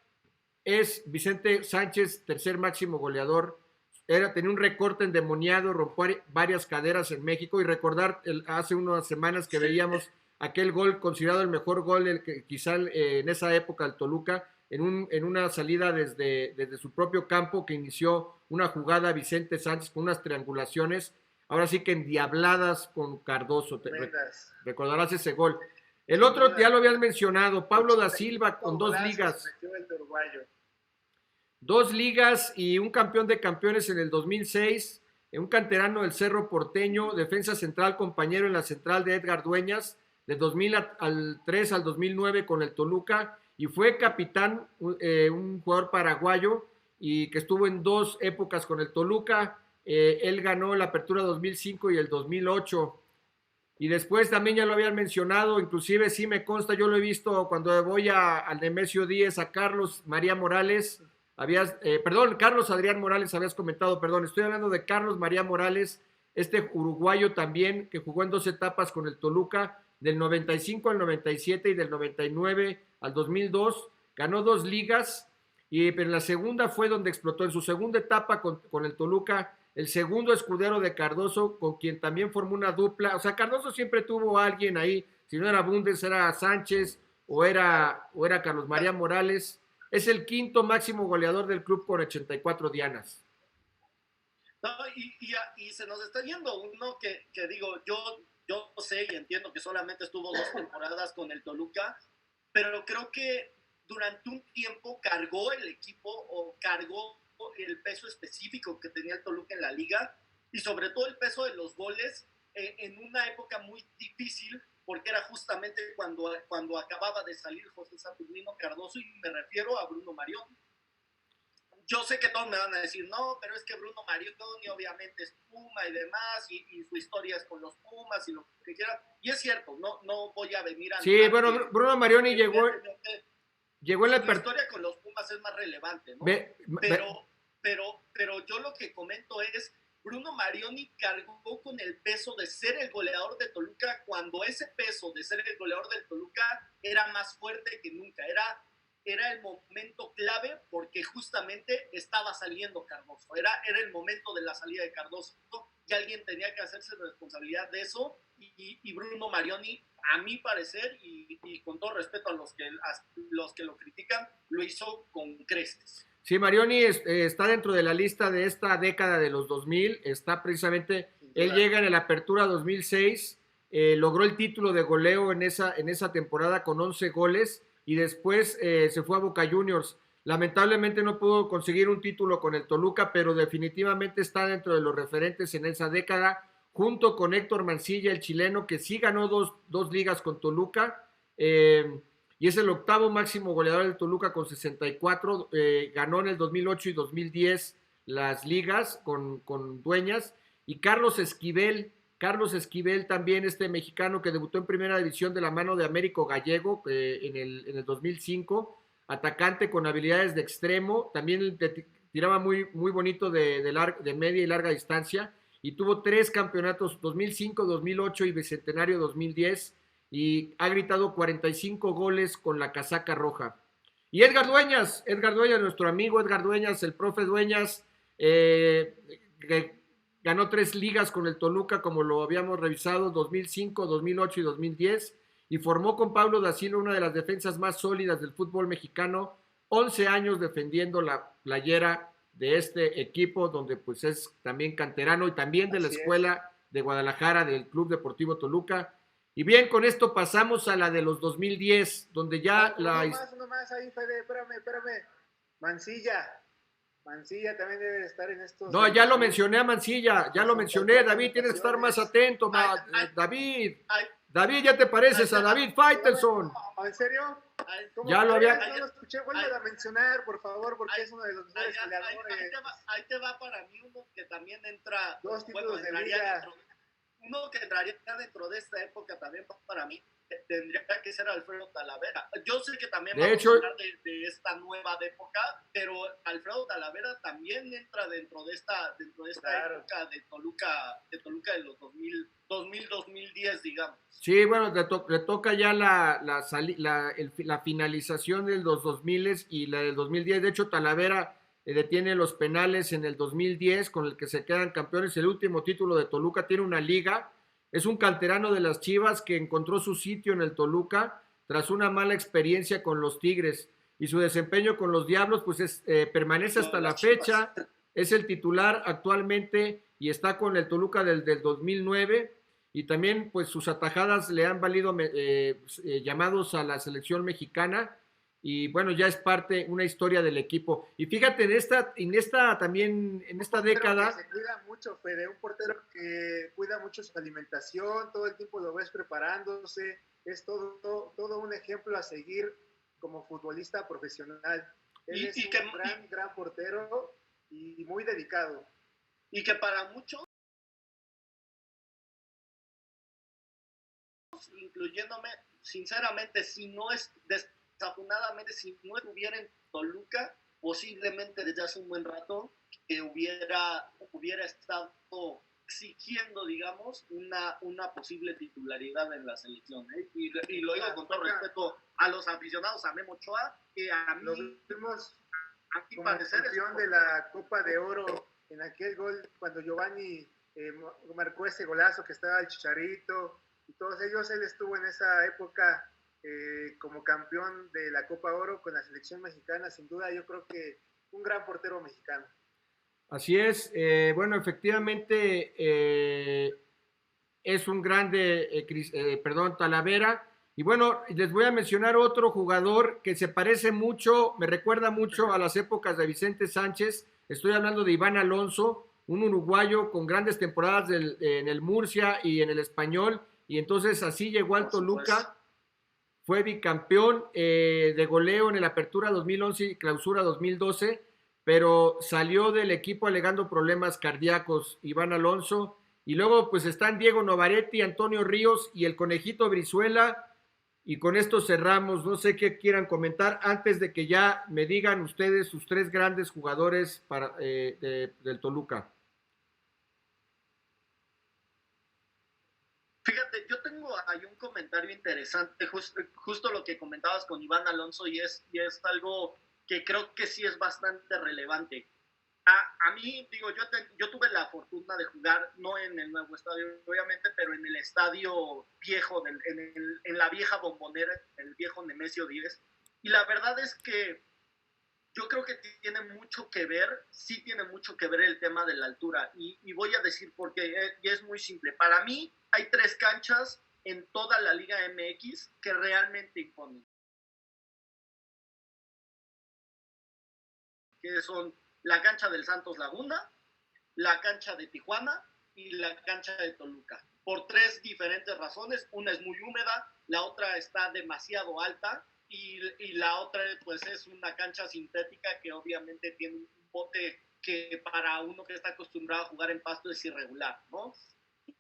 A: es Vicente Sánchez, tercer máximo goleador. Tenía un recorte endemoniado, rompió varias caderas en México, y recordar hace unas semanas que veíamos aquel gol considerado el mejor gol quizá en esa época del Toluca, en una salida desde su propio campo, que inició una jugada Vicente Sánchez con unas triangulaciones, ahora sí que endiabladas con Cardoso. Recordarás ese gol. El otro ya lo habías mencionado, Pablo da Silva con 2 ligas. 2 ligas y un campeón de campeones en el 2006, un canterano del Cerro Porteño, defensa central, compañero en la central de Edgar Dueñas, de 2003 al 2009 con el Toluca, y fue capitán, un jugador paraguayo, y que estuvo en 2 épocas con el Toluca. Él ganó la Apertura 2005 y el 2008. Y después también ya lo habían mencionado, inclusive sí me consta, yo lo he visto cuando voy al Nemesio 10, a Carlos María Morales, Carlos Adrián Morales habías comentado, estoy hablando de Carlos María Morales, este uruguayo también, que jugó en 2 etapas con el Toluca, del 95 al 97 y del 99 al 2002, ganó 2 ligas, pero en la segunda fue donde explotó, en su segunda etapa con el Toluca, el segundo escudero de Cardoso, con quien también formó una dupla. O sea, Cardoso siempre tuvo a alguien ahí, si no era Bundes, era Sánchez o era Carlos María Morales. Es el 5º máximo goleador del club con 84 dianas.
C: No, y se nos está yendo uno que digo, yo sé y entiendo que solamente estuvo 2 temporadas con el Toluca, pero creo que durante un tiempo cargó el equipo o cargó el peso específico que tenía el Toluca en la liga y sobre todo el peso de los goles en una época muy difícil porque era justamente cuando acababa de salir José Saturnino Cardoso y me refiero a Bruno Marioni. Yo sé que todos me van a decir, no, pero es que Bruno Marioni obviamente es Puma y demás, y su historia es con los Pumas y lo que quieran. Y es cierto, no voy a venir a...
A: Sí, bueno, Bruno Marioni llegó en la...
C: Su historia con los Pumas es más relevante, ¿no? Pero yo lo que comento es, Bruno Marioni cargó con el peso de ser el goleador de Toluca cuando ese peso de ser el goleador del Toluca era más fuerte que nunca, era el momento clave porque justamente estaba saliendo Cardoso, era el momento de la salida de Cardoso y alguien tenía que hacerse responsabilidad de eso y Bruno Marioni, a mi parecer y con todo respeto a los que lo critican, lo hizo con creces.
A: Sí, Marioni está dentro de la lista de esta década de los 2000, está precisamente, él llega en la Apertura 2006, logró el título de goleo en esa temporada con 11 goles, y después se fue a Boca Juniors. Lamentablemente no pudo conseguir un título con el Toluca, pero definitivamente está dentro de los referentes en esa década, junto con Héctor Mancilla, el chileno, que sí ganó dos ligas con Toluca, y es el 8º máximo goleador del Toluca con 64, ganó en el 2008 y 2010 las ligas con Dueñas, y Carlos Esquivel también, este mexicano que debutó en primera división de la mano de Américo Gallego en el 2005, atacante con habilidades de extremo, también tiraba muy, muy bonito de media y larga distancia, y tuvo 3 campeonatos, 2005, 2008 y Bicentenario 2010, y ha gritado 45 goles con la casaca roja. Y Edgar Dueñas, nuestro amigo Edgar Dueñas, el profe Dueñas, que ganó 3 ligas con el Toluca, como lo habíamos revisado, 2005, 2008 y 2010, y formó con Pablo da Silva una de las defensas más sólidas del fútbol mexicano, 11 años defendiendo la playera de este equipo, donde pues es también canterano y también de la escuela de Guadalajara, del Club Deportivo Toluca. Y bien, con esto pasamos a la de los 2010, donde ya
B: Uno más ahí, Fede, espérame. Mancilla también debe estar en estos...
A: No, ya lo mencioné a Mancilla, David, tienes que estar más atento, David, ya te pareces a David Faitelson.
B: ¿En serio?
A: Ya lo había...
B: No lo escuché, vuelve a mencionar, por favor, porque es uno de los mejores goleadores.
C: Ahí te va para mí uno que también entra...
B: 2 títulos de liga.
C: Uno que entraría dentro de esta época también para mí tendría que ser Alfredo Talavera. Yo sé que también vamos a hablar de esta nueva época, pero Alfredo Talavera también entra dentro de esta claro. Época de Toluca de los 2000-2010, digamos.
A: Sí, bueno, le toca ya la finalización de los 2000 y la del 2010. De hecho, Talavera detiene los penales en el 2010, con el que se quedan campeones. El último título de Toluca, tiene una liga. Es un canterano de las Chivas que encontró su sitio en el Toluca tras una mala experiencia con los Tigres, y su desempeño con los Diablos pues permanece hasta la fecha. Es el titular actualmente y está con el Toluca del 2009, y también pues sus atajadas le han valido llamados a la selección mexicana. y bueno, ya es parte, una historia del equipo. Y fíjate, en esta década...
B: Se cuida mucho, Fede, un portero que cuida mucho su alimentación, todo el tiempo lo ves preparándose, es todo un ejemplo a seguir como futbolista profesional. Él es un gran portero y muy dedicado.
C: Y que para muchos, incluyéndome, sinceramente, desafortunadamente, si no estuviera en Toluca, posiblemente desde hace un buen rato que hubiera estado exigiendo, digamos, una posible titularidad en la selección. Y lo digo con todo respeto a los aficionados, a Memo Ochoa, que a mí...
B: Lo vimos como campeón de la Copa de Oro en aquel gol cuando Giovanni marcó ese golazo que estaba el Chicharito y todos ellos. Él estuvo en esa época como campeón de la Copa Oro con la selección mexicana. Sin duda, yo creo que un gran portero mexicano.
A: Así es. Bueno, efectivamente es un grande, Talavera. Y bueno, les voy a mencionar otro jugador que se parece mucho, me recuerda mucho a las épocas de Vicente Sánchez. Estoy hablando de Iván Alonso, un uruguayo con grandes temporadas en el Murcia y en el Español. Y entonces así llegó al Toluca. Fue bicampeón de goleo en el Apertura 2011 y Clausura 2012, pero salió del equipo alegando problemas cardíacos, Iván Alonso. Y luego pues están Diego Novaretti, Antonio Ríos y el Conejito Brizuela. Y con esto cerramos. No sé qué quieran comentar antes de que ya me digan ustedes sus tres grandes jugadores del Toluca.
C: Fíjate, yo tengo ahí un comentario interesante, justo lo que comentabas con Iván Alonso, y es algo que creo que sí es bastante relevante. A mí, digo, yo tuve la fortuna de jugar, no en el nuevo estadio, obviamente, pero en el estadio viejo, en la vieja Bombonera, el viejo Nemesio 10. Y la verdad es que yo creo que tiene mucho que ver, sí tiene mucho que ver el tema de la altura. Y voy a decir por qué, y es muy simple. Para mí hay tres canchas en toda la Liga MX que realmente imponen. Que son la cancha del Santos Laguna, la cancha de Tijuana y la cancha de Toluca. Por tres diferentes razones. Una es muy húmeda, la otra está demasiado alta y la otra pues es una cancha sintética que obviamente tiene un bote que para uno que está acostumbrado a jugar en pasto es irregular, ¿no?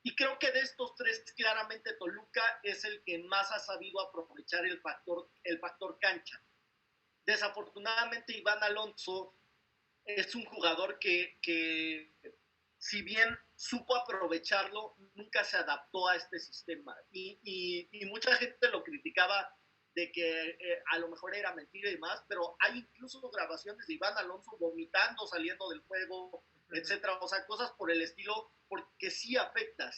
C: Y creo que de estos tres, claramente Toluca es el que más ha sabido aprovechar el factor cancha. Desafortunadamente Iván Alonso es un jugador que si bien supo aprovecharlo, nunca se adaptó a este sistema. Y mucha gente lo criticaba de que a lo mejor era mentira y más, pero hay incluso grabaciones de Iván Alonso vomitando, saliendo del juego, etcétera. O sea, cosas por el estilo, porque sí afecta,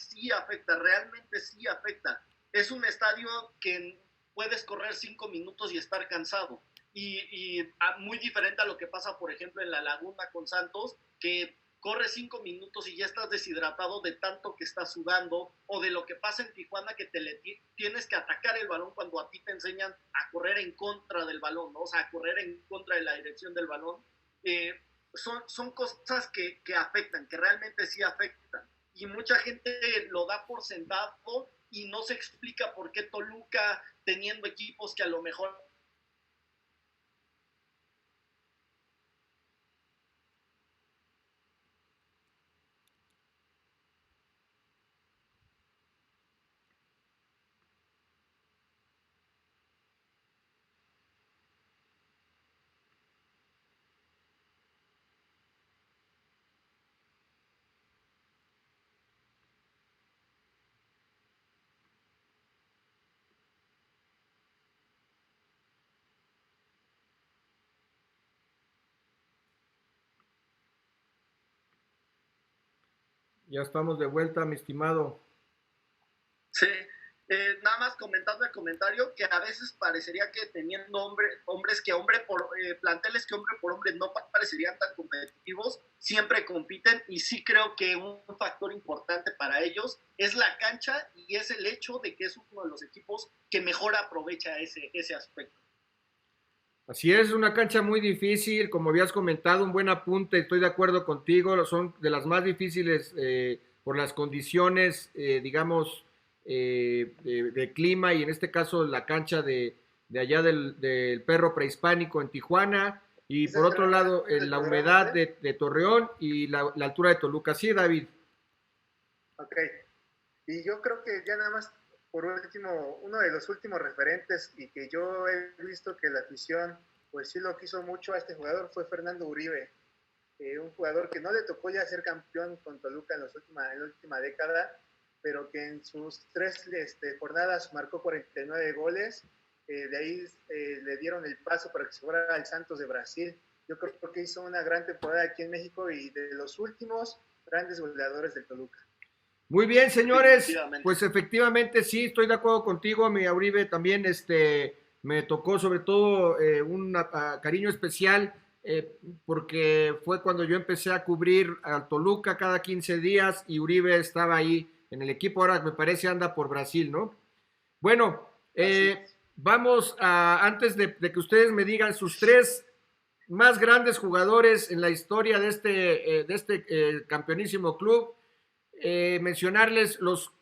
C: realmente sí afecta. Es un estadio que puedes correr 5 minutos y estar cansado. Y muy diferente a lo que pasa, por ejemplo, en la Laguna con Santos, que corres 5 minutos y ya estás deshidratado de tanto que estás sudando, o de lo que pasa en Tijuana, que tienes que atacar el balón cuando a ti te enseñan a correr en contra del balón, ¿no? O sea, a correr en contra de la dirección del balón. Son cosas que afectan, que realmente sí afectan. Y mucha gente lo da por sentado y no se explica por qué Toluca, teniendo equipos que a lo mejor
A: Ya estamos de vuelta, mi estimado.
C: Sí, nada más comentando el comentario, que a veces parecería que teniendo planteles que hombre por hombre no parecerían tan competitivos, siempre compiten, y sí creo que un factor importante para ellos es la cancha y es el hecho de que es uno de los equipos que mejor aprovecha ese aspecto.
A: Así es, una cancha muy difícil, como habías comentado, un buen apunte, estoy de acuerdo contigo, son de las más difíciles por las condiciones, digamos, de clima y en este caso la cancha de allá del Perro Prehispánico en Tijuana y
B: ¿Esa
A: por
B: es
A: otro lado
B: del
A: la
B: programa
A: humedad
B: 3?
A: de Torreón y la altura de Toluca. Sí, David.
B: Ok. Y yo creo que ya nada más, por último, uno de los últimos referentes y que yo he visto que la afición, pues sí lo quiso mucho a este jugador, fue Fernando Uribe, un jugador que no le tocó ya ser campeón con Toluca en la última década, pero que en sus tres jornadas marcó 49 goles. De ahí le dieron el paso para que se fuera al Santos de Brasil. Yo creo que hizo una gran temporada aquí en México y de los últimos grandes goleadores del Toluca.
A: Muy bien, señores,
C: Definitivamente.
A: pues efectivamente sí, estoy de acuerdo contigo, mi Uribe también me tocó sobre todo un cariño especial porque fue cuando yo empecé a cubrir al Toluca cada 15 días y Uribe estaba ahí en el equipo, ahora me parece anda por Brasil, ¿no? Bueno, vamos a, antes de que ustedes me digan sus tres más grandes jugadores en la historia de este campeonísimo club, mencionarles los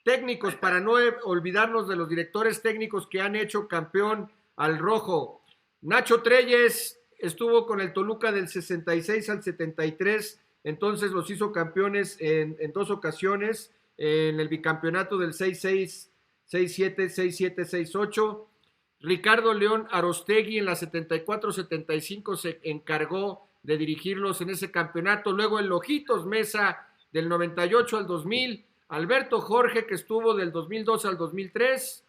A: técnicos para no olvidarnos de los directores técnicos que han hecho campeón al rojo. Nacho Treyes estuvo con el Toluca del 66 al 73, entonces los hizo campeones en dos ocasiones, en el bicampeonato del 66, 67, 67, 68. Ricardo León Arostegui en la 74-75 se encargó de dirigirlos en ese campeonato. Luego el Ojitos Mesa del 98 al 2000, Alberto Jorge que estuvo del 2002 al 2003,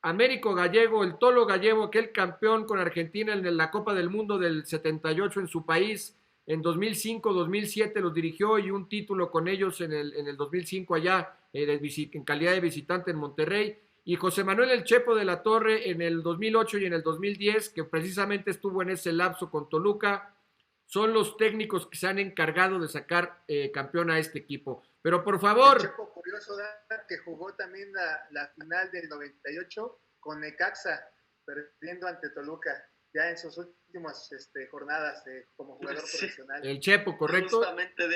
A: Américo Gallego, el Tolo Gallego, aquel campeón con Argentina en la Copa del Mundo del 78 en su país, en 2005-2007 los dirigió y un título con ellos en el 2005 allá en calidad de visitante en Monterrey. Y José Manuel El Chepo de la Torre en el 2008 y en el 2010, que precisamente estuvo en ese lapso con Toluca, son los técnicos que se han encargado de sacar campeón a este equipo. Pero por
B: El
A: favor.
B: Chepo curioso que jugó también la final del 98 con Necaxa, perdiendo ante Toluca, ya en sus últimas jornadas como jugador profesional.
A: El Chepo, correcto.
C: Justamente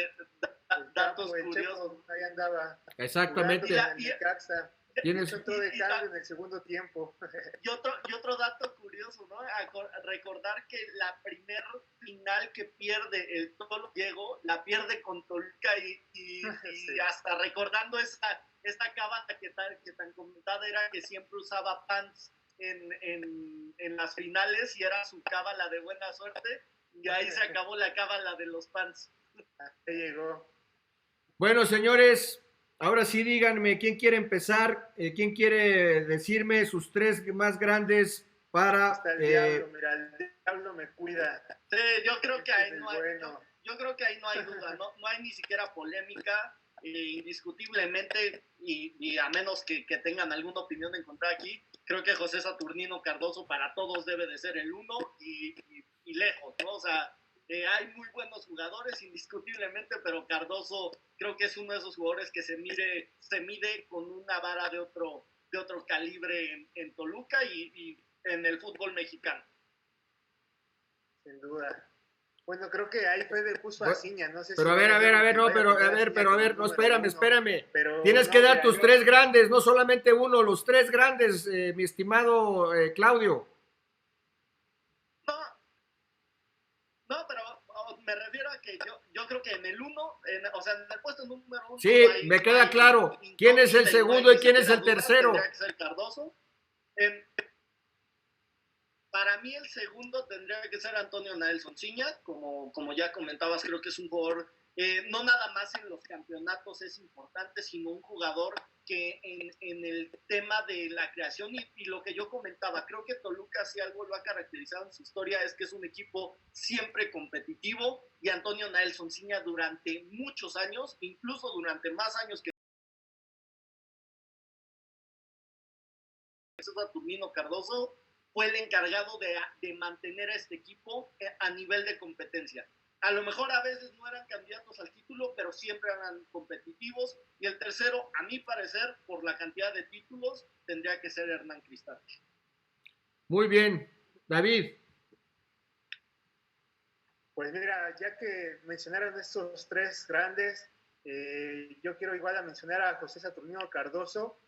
C: datos
B: el
C: curiosos.
B: Chepo, ahí andaba.
A: Exactamente.
B: En Necaxa.
A: Tienes...
B: Entró de cambio en el segundo tiempo.
C: Y otro dato curioso, ¿no? Recordar que la primer final que pierde el Tolo Diego, la pierde con Toluca y sí. Hasta recordando esta cábala que tan comentada era que siempre usaba pants en las finales y era su cábala de buena suerte y ahí se acabó la cábala de los pants.
B: Ahí llegó.
A: Bueno, señores, ahora sí díganme quién quiere empezar, quién quiere decirme sus tres más grandes para...
B: Está el diablo, mira, el diablo me cuida.
C: Sí, yo creo que ahí no hay, yo creo que ahí no hay duda, no hay ni siquiera polémica, indiscutiblemente, y a menos que tengan alguna opinión en contra aquí, creo que José Saturnino Cardoso para todos debe de ser el uno y lejos, ¿no? O sea, hay muy buenos jugadores, indiscutiblemente, pero Cardoso creo que es uno de esos jugadores que se mide con una vara de otro calibre en Toluca y en el fútbol mexicano.
B: Sin duda. Bueno, creo que ahí Fede puso a Ciña, no sé
A: pero
B: si...
A: a ver, no, espérame. Tienes que dar tus tres grandes, no solamente uno, los tres grandes, mi estimado Claudio.
C: No, pero me refiero a que yo creo que en el uno, o sea, en el puesto número uno...
A: Sí, me queda claro. ¿Quién es el segundo y quién es el tercero?
C: Tendría que ser Cardoso. Para mí el segundo tendría que ser Antonio Naelson Ciña, como ya comentabas, creo que es un jugador, no nada más en los campeonatos es importante, sino un jugador que en el tema de la creación y lo que yo comentaba, creo que Toluca si algo lo ha caracterizado en su historia es que es un equipo siempre competitivo y Antonio Naelson Ciña durante muchos años, incluso durante más años que Saturnino Cardoso, fue el encargado de mantener a este equipo a nivel de competencia. A lo mejor a veces no eran candidatos al título, pero siempre eran competitivos. Y el tercero, a mi parecer, por la cantidad de títulos, tendría que ser Hernán Cristante.
A: Muy bien. David.
B: Pues mira, ya que mencionaron estos tres grandes, yo quiero igual a mencionar a José Saturnino Cardoso,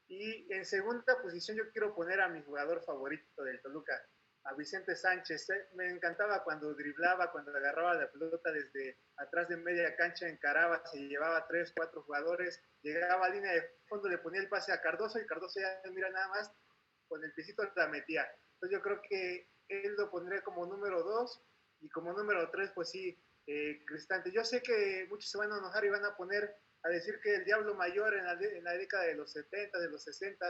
B: y en segunda posición yo quiero poner a mi jugador favorito del Toluca, a Vicente Sánchez. Me encantaba cuando driblaba, cuando agarraba la pelota desde atrás de media cancha, encaraba, se llevaba 3, 4 jugadores, llegaba a línea de fondo, le ponía el pase a Cardoso y Cardoso ya mira nada más, con el pisito la metía. Entonces yo creo que él lo pondría como número 2 y como número 3 pues sí, Cristante. Yo sé que muchos se van a enojar y van a poner a decir que el Diablo Mayor en la década de los 70, de los 60,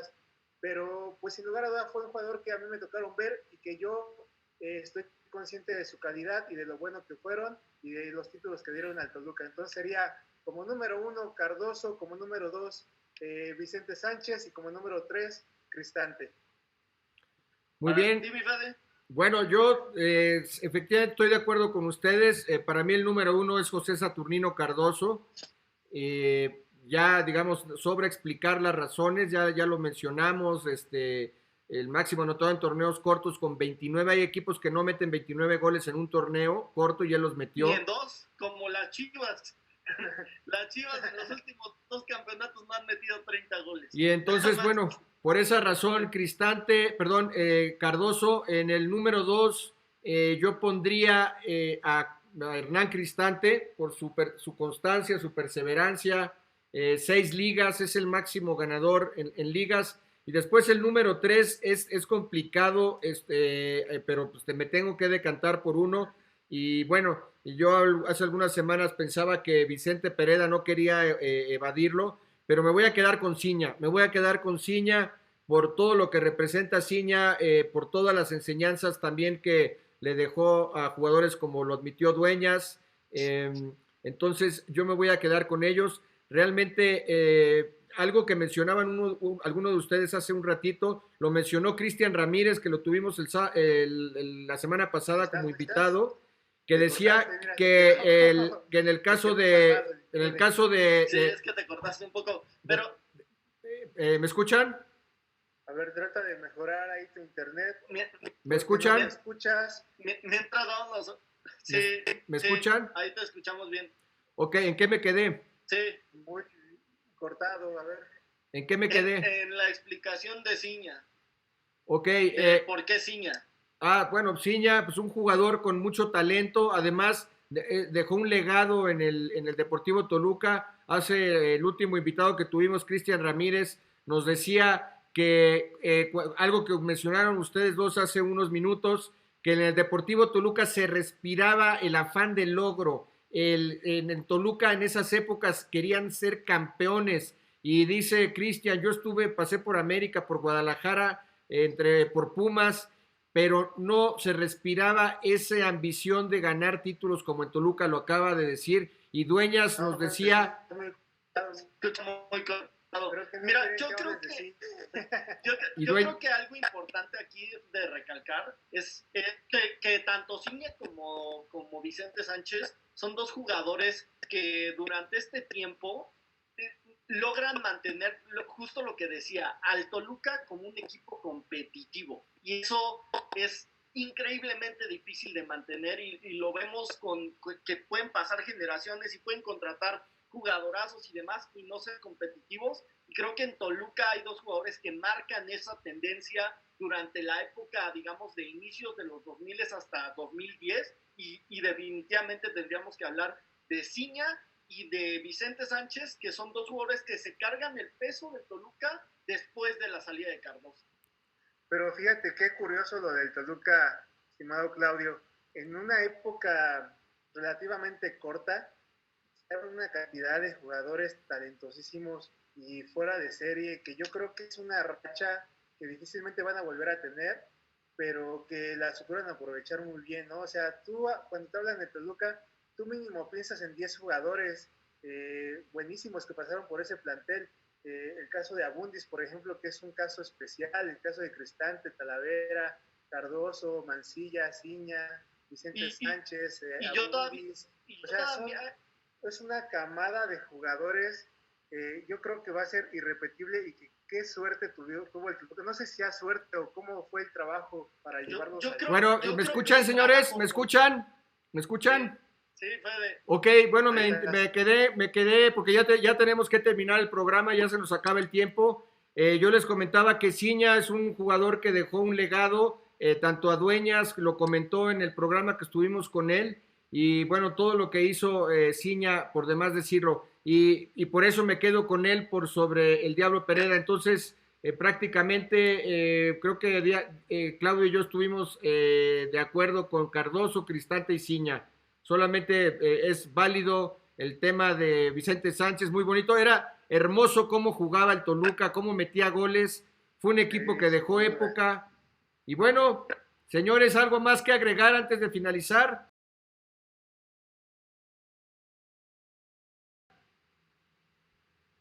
B: pero pues sin lugar a dudas fue un jugador que a mí me tocaron ver y que yo estoy consciente de su calidad y de lo bueno que fueron y de los títulos que dieron al Toluca. Entonces sería como número 1 Cardoso, como número 2 Vicente Sánchez y como número 3 Cristante.
A: Muy bien. Bueno, yo efectivamente estoy de acuerdo con ustedes. Para mí el número 1 es José Saturnino Cardoso. Ya, digamos, sobra explicar las razones, ya lo mencionamos, el máximo anotado en torneos cortos con 29, hay equipos que no meten 29 goles en un torneo corto y él los metió.
C: Y en dos, como las Chivas. Las Chivas en los últimos 2 campeonatos no han metido 30 goles.
A: Y entonces, bueno, por esa razón, Cardoso, en el número 2, yo pondría a Hernán Cristante por su constancia, su perseverancia, 6 ligas, es el máximo ganador en ligas. Y después el número 3 es complicado, pero pues me tengo que decantar por uno. Y bueno, yo hace algunas semanas pensaba que Vicente Pereda no quería evadirlo, pero me voy a quedar con Ciña, por todo lo que representa Ciña, por todas las enseñanzas también que le dejó a jugadores como lo admitió Dueñas. Entonces yo me voy a quedar con ellos. Realmente algo que mencionaban alguno de ustedes hace un ratito, lo mencionó Cristian Ramírez, que lo tuvimos la semana pasada como invitado, que decía que en el caso de...
C: Sí, es que te cortaste un poco, pero...
A: ¿Me escuchan?
B: A ver, trata de mejorar ahí tu internet.
A: ¿Me escuchan?
B: ¿Me escuchas?
C: Mientras vamos... Sí,
A: ¿Me escuchan?
C: Ahí te escuchamos bien.
A: Ok, ¿en qué me quedé?
C: Sí.
B: Muy cortado, a ver.
A: ¿En qué me quedé?
C: En la explicación de Ciña.
A: Ok.
C: ¿Por qué Ciña?
A: Bueno, Ciña, pues un jugador con mucho talento, además dejó un legado en el Deportivo Toluca. Hace el último invitado que tuvimos, Cristian Ramírez, nos decía que algo que mencionaron ustedes dos hace unos minutos, que en el Deportivo Toluca se respiraba el afán del logro. En Toluca en esas épocas querían ser campeones y dice Cristian, yo pasé por América, por Guadalajara, por Pumas, pero no se respiraba esa ambición de ganar títulos como en Toluca lo acaba de decir, y Dueñas nos decía...
C: Mira, yo creo que algo importante aquí de recalcar es que tanto Ciña como Vicente Sánchez son 2 jugadores que durante este tiempo logran mantener justo lo que decía, al Toluca como un equipo competitivo. Y eso es increíblemente difícil de mantener y lo vemos que pueden pasar generaciones y pueden contratar jugadorazos y demás y no ser competitivos. Y creo que en Toluca hay 2 jugadores que marcan esa tendencia durante la época, digamos, de inicios de los 2000 hasta 2010 y definitivamente tendríamos que hablar de Ciña y de Vicente Sánchez, que son 2 jugadores que se cargan el peso de Toluca después de la salida de Cardoso.
B: Pero fíjate qué curioso lo del Toluca, estimado Claudio. En una época relativamente corta, hay una cantidad de jugadores talentosísimos y fuera de serie, que yo creo que es una racha que difícilmente van a volver a tener, pero que la supieron aprovechar muy bien, ¿no? O sea, tú cuando te hablan de Toluca, tú mínimo piensas en 10 jugadores buenísimos que pasaron por ese plantel. El caso de Abundis, por ejemplo, que es un caso especial, el caso de Cristante, Talavera, Cardoso, Mancilla, Ciña, Vicente Sánchez, Abundis. Es una camada de jugadores que yo creo que va a ser irrepetible y que qué suerte tuvo el Toluca. No sé si ha suerte o cómo fue el trabajo para llevarlos.
A: Bueno, ¿me escuchan, señores? ¿Me escuchan? ¿Me escuchan?
C: Sí, Fede.
A: Ok, bueno, me quedé, porque ya tenemos que terminar el programa, ya se nos acaba el tiempo. Yo les comentaba que Ciña es un jugador que dejó un legado, tanto a Dueñas, lo comentó en el programa que estuvimos con él, y bueno, todo lo que hizo Ciña, por demás decirlo, y por eso me quedo con él por sobre el Diablo Pereira. Entonces, prácticamente creo que Claudio y yo estuvimos de acuerdo con Cardoso, Cristante y Ciña. Solamente es válido el tema de Vicente Sánchez, muy bonito. Era hermoso cómo jugaba el Toluca, cómo metía goles. Fue un equipo que dejó época. Y bueno, señores, ¿algo más que agregar antes de finalizar?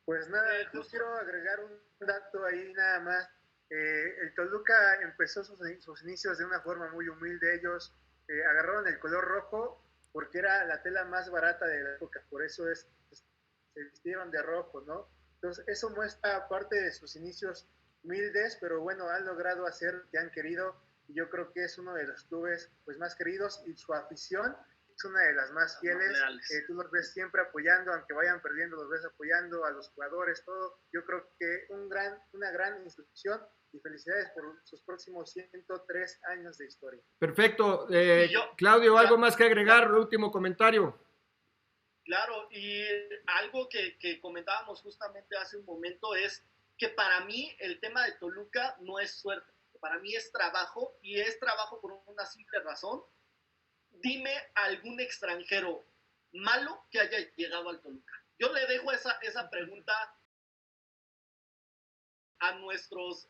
B: Pues nada, yo quiero agregar un dato ahí nada más. El Toluca empezó sus inicios de una forma muy humilde. Ellos agarraron el color rojo porque era la tela más barata de la época, por eso se vistieron de rojo, ¿no? Entonces eso muestra parte de sus inicios humildes, pero bueno, han logrado hacer lo que han querido, y yo creo que es uno de los clubes pues más queridos, y su afición es una de las más fieles. Tú los ves siempre apoyando, aunque vayan perdiendo, los ves apoyando a los jugadores, todo. Yo creo que una gran institución, y felicidades por sus próximos 103 años de historia.
A: Perfecto. Claudio, ¿algo más que agregar? Último comentario.
C: Claro, y algo que comentábamos justamente hace un momento es que para mí el tema de Toluca no es suerte, para mí es trabajo, y es trabajo por una simple razón. Dime algún extranjero malo que haya llegado al Toluca. Yo le dejo esa pregunta a nuestros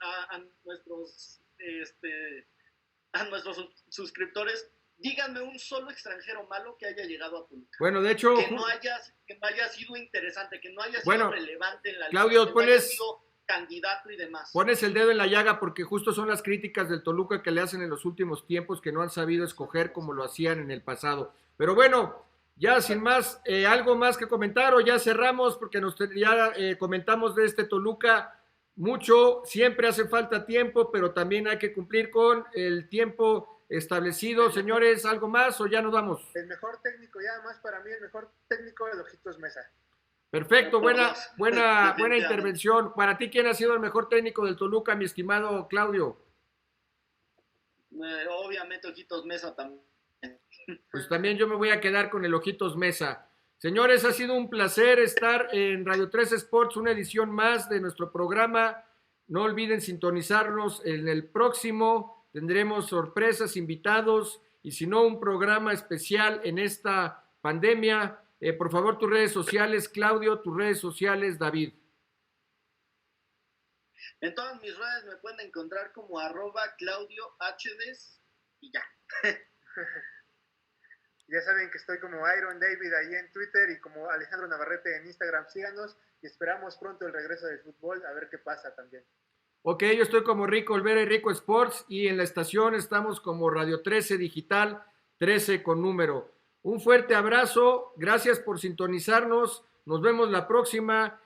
C: suscriptores. Díganme un solo extranjero malo que haya llegado a Toluca.
A: Bueno, de hecho,
C: que no haya sido interesante, que no haya sido relevante en la liga,
A: Claudio,
C: que no haya sido candidato y demás.
A: Pones el dedo en la llaga, porque justo son las críticas del Toluca que le hacen en los últimos tiempos, que no han sabido escoger como lo hacían en el pasado. Pero bueno, ya sin más, ¿algo más que comentar o ya cerramos? Porque ya comentamos de este Toluca mucho, siempre hace falta tiempo, pero también hay que cumplir con el tiempo establecido. Señores, ¿algo más o ya nos vamos?
B: El mejor técnico, ya más para mí, el mejor técnico de Ojitos Mesa.
A: Perfecto, buena intervención. Para ti, ¿quién ha sido el mejor técnico del Toluca, mi estimado Claudio?
C: Obviamente Ojitos Mesa también.
A: Pues también yo me voy a quedar con el Ojitos Mesa. Señores, ha sido un placer estar en Radio 13 Sports, una edición más de nuestro programa. No olviden sintonizarnos en el próximo. Tendremos sorpresas, invitados, y si no, un programa especial en esta pandemia. Por favor, tus redes sociales, Claudio, tus redes sociales, David.
C: En todas mis redes me pueden encontrar como @ClaudioHDs y ya.
B: Ya saben que estoy como Iron David ahí en Twitter y como Alejandro Navarrete en Instagram. Síganos y esperamos pronto el regreso del fútbol, a ver qué pasa también.
A: Ok, yo estoy como Rico Olvera y Rico Sports, y en la estación estamos como Radio 13 Digital, 13 con número. Un fuerte abrazo, gracias por sintonizarnos, nos vemos la próxima.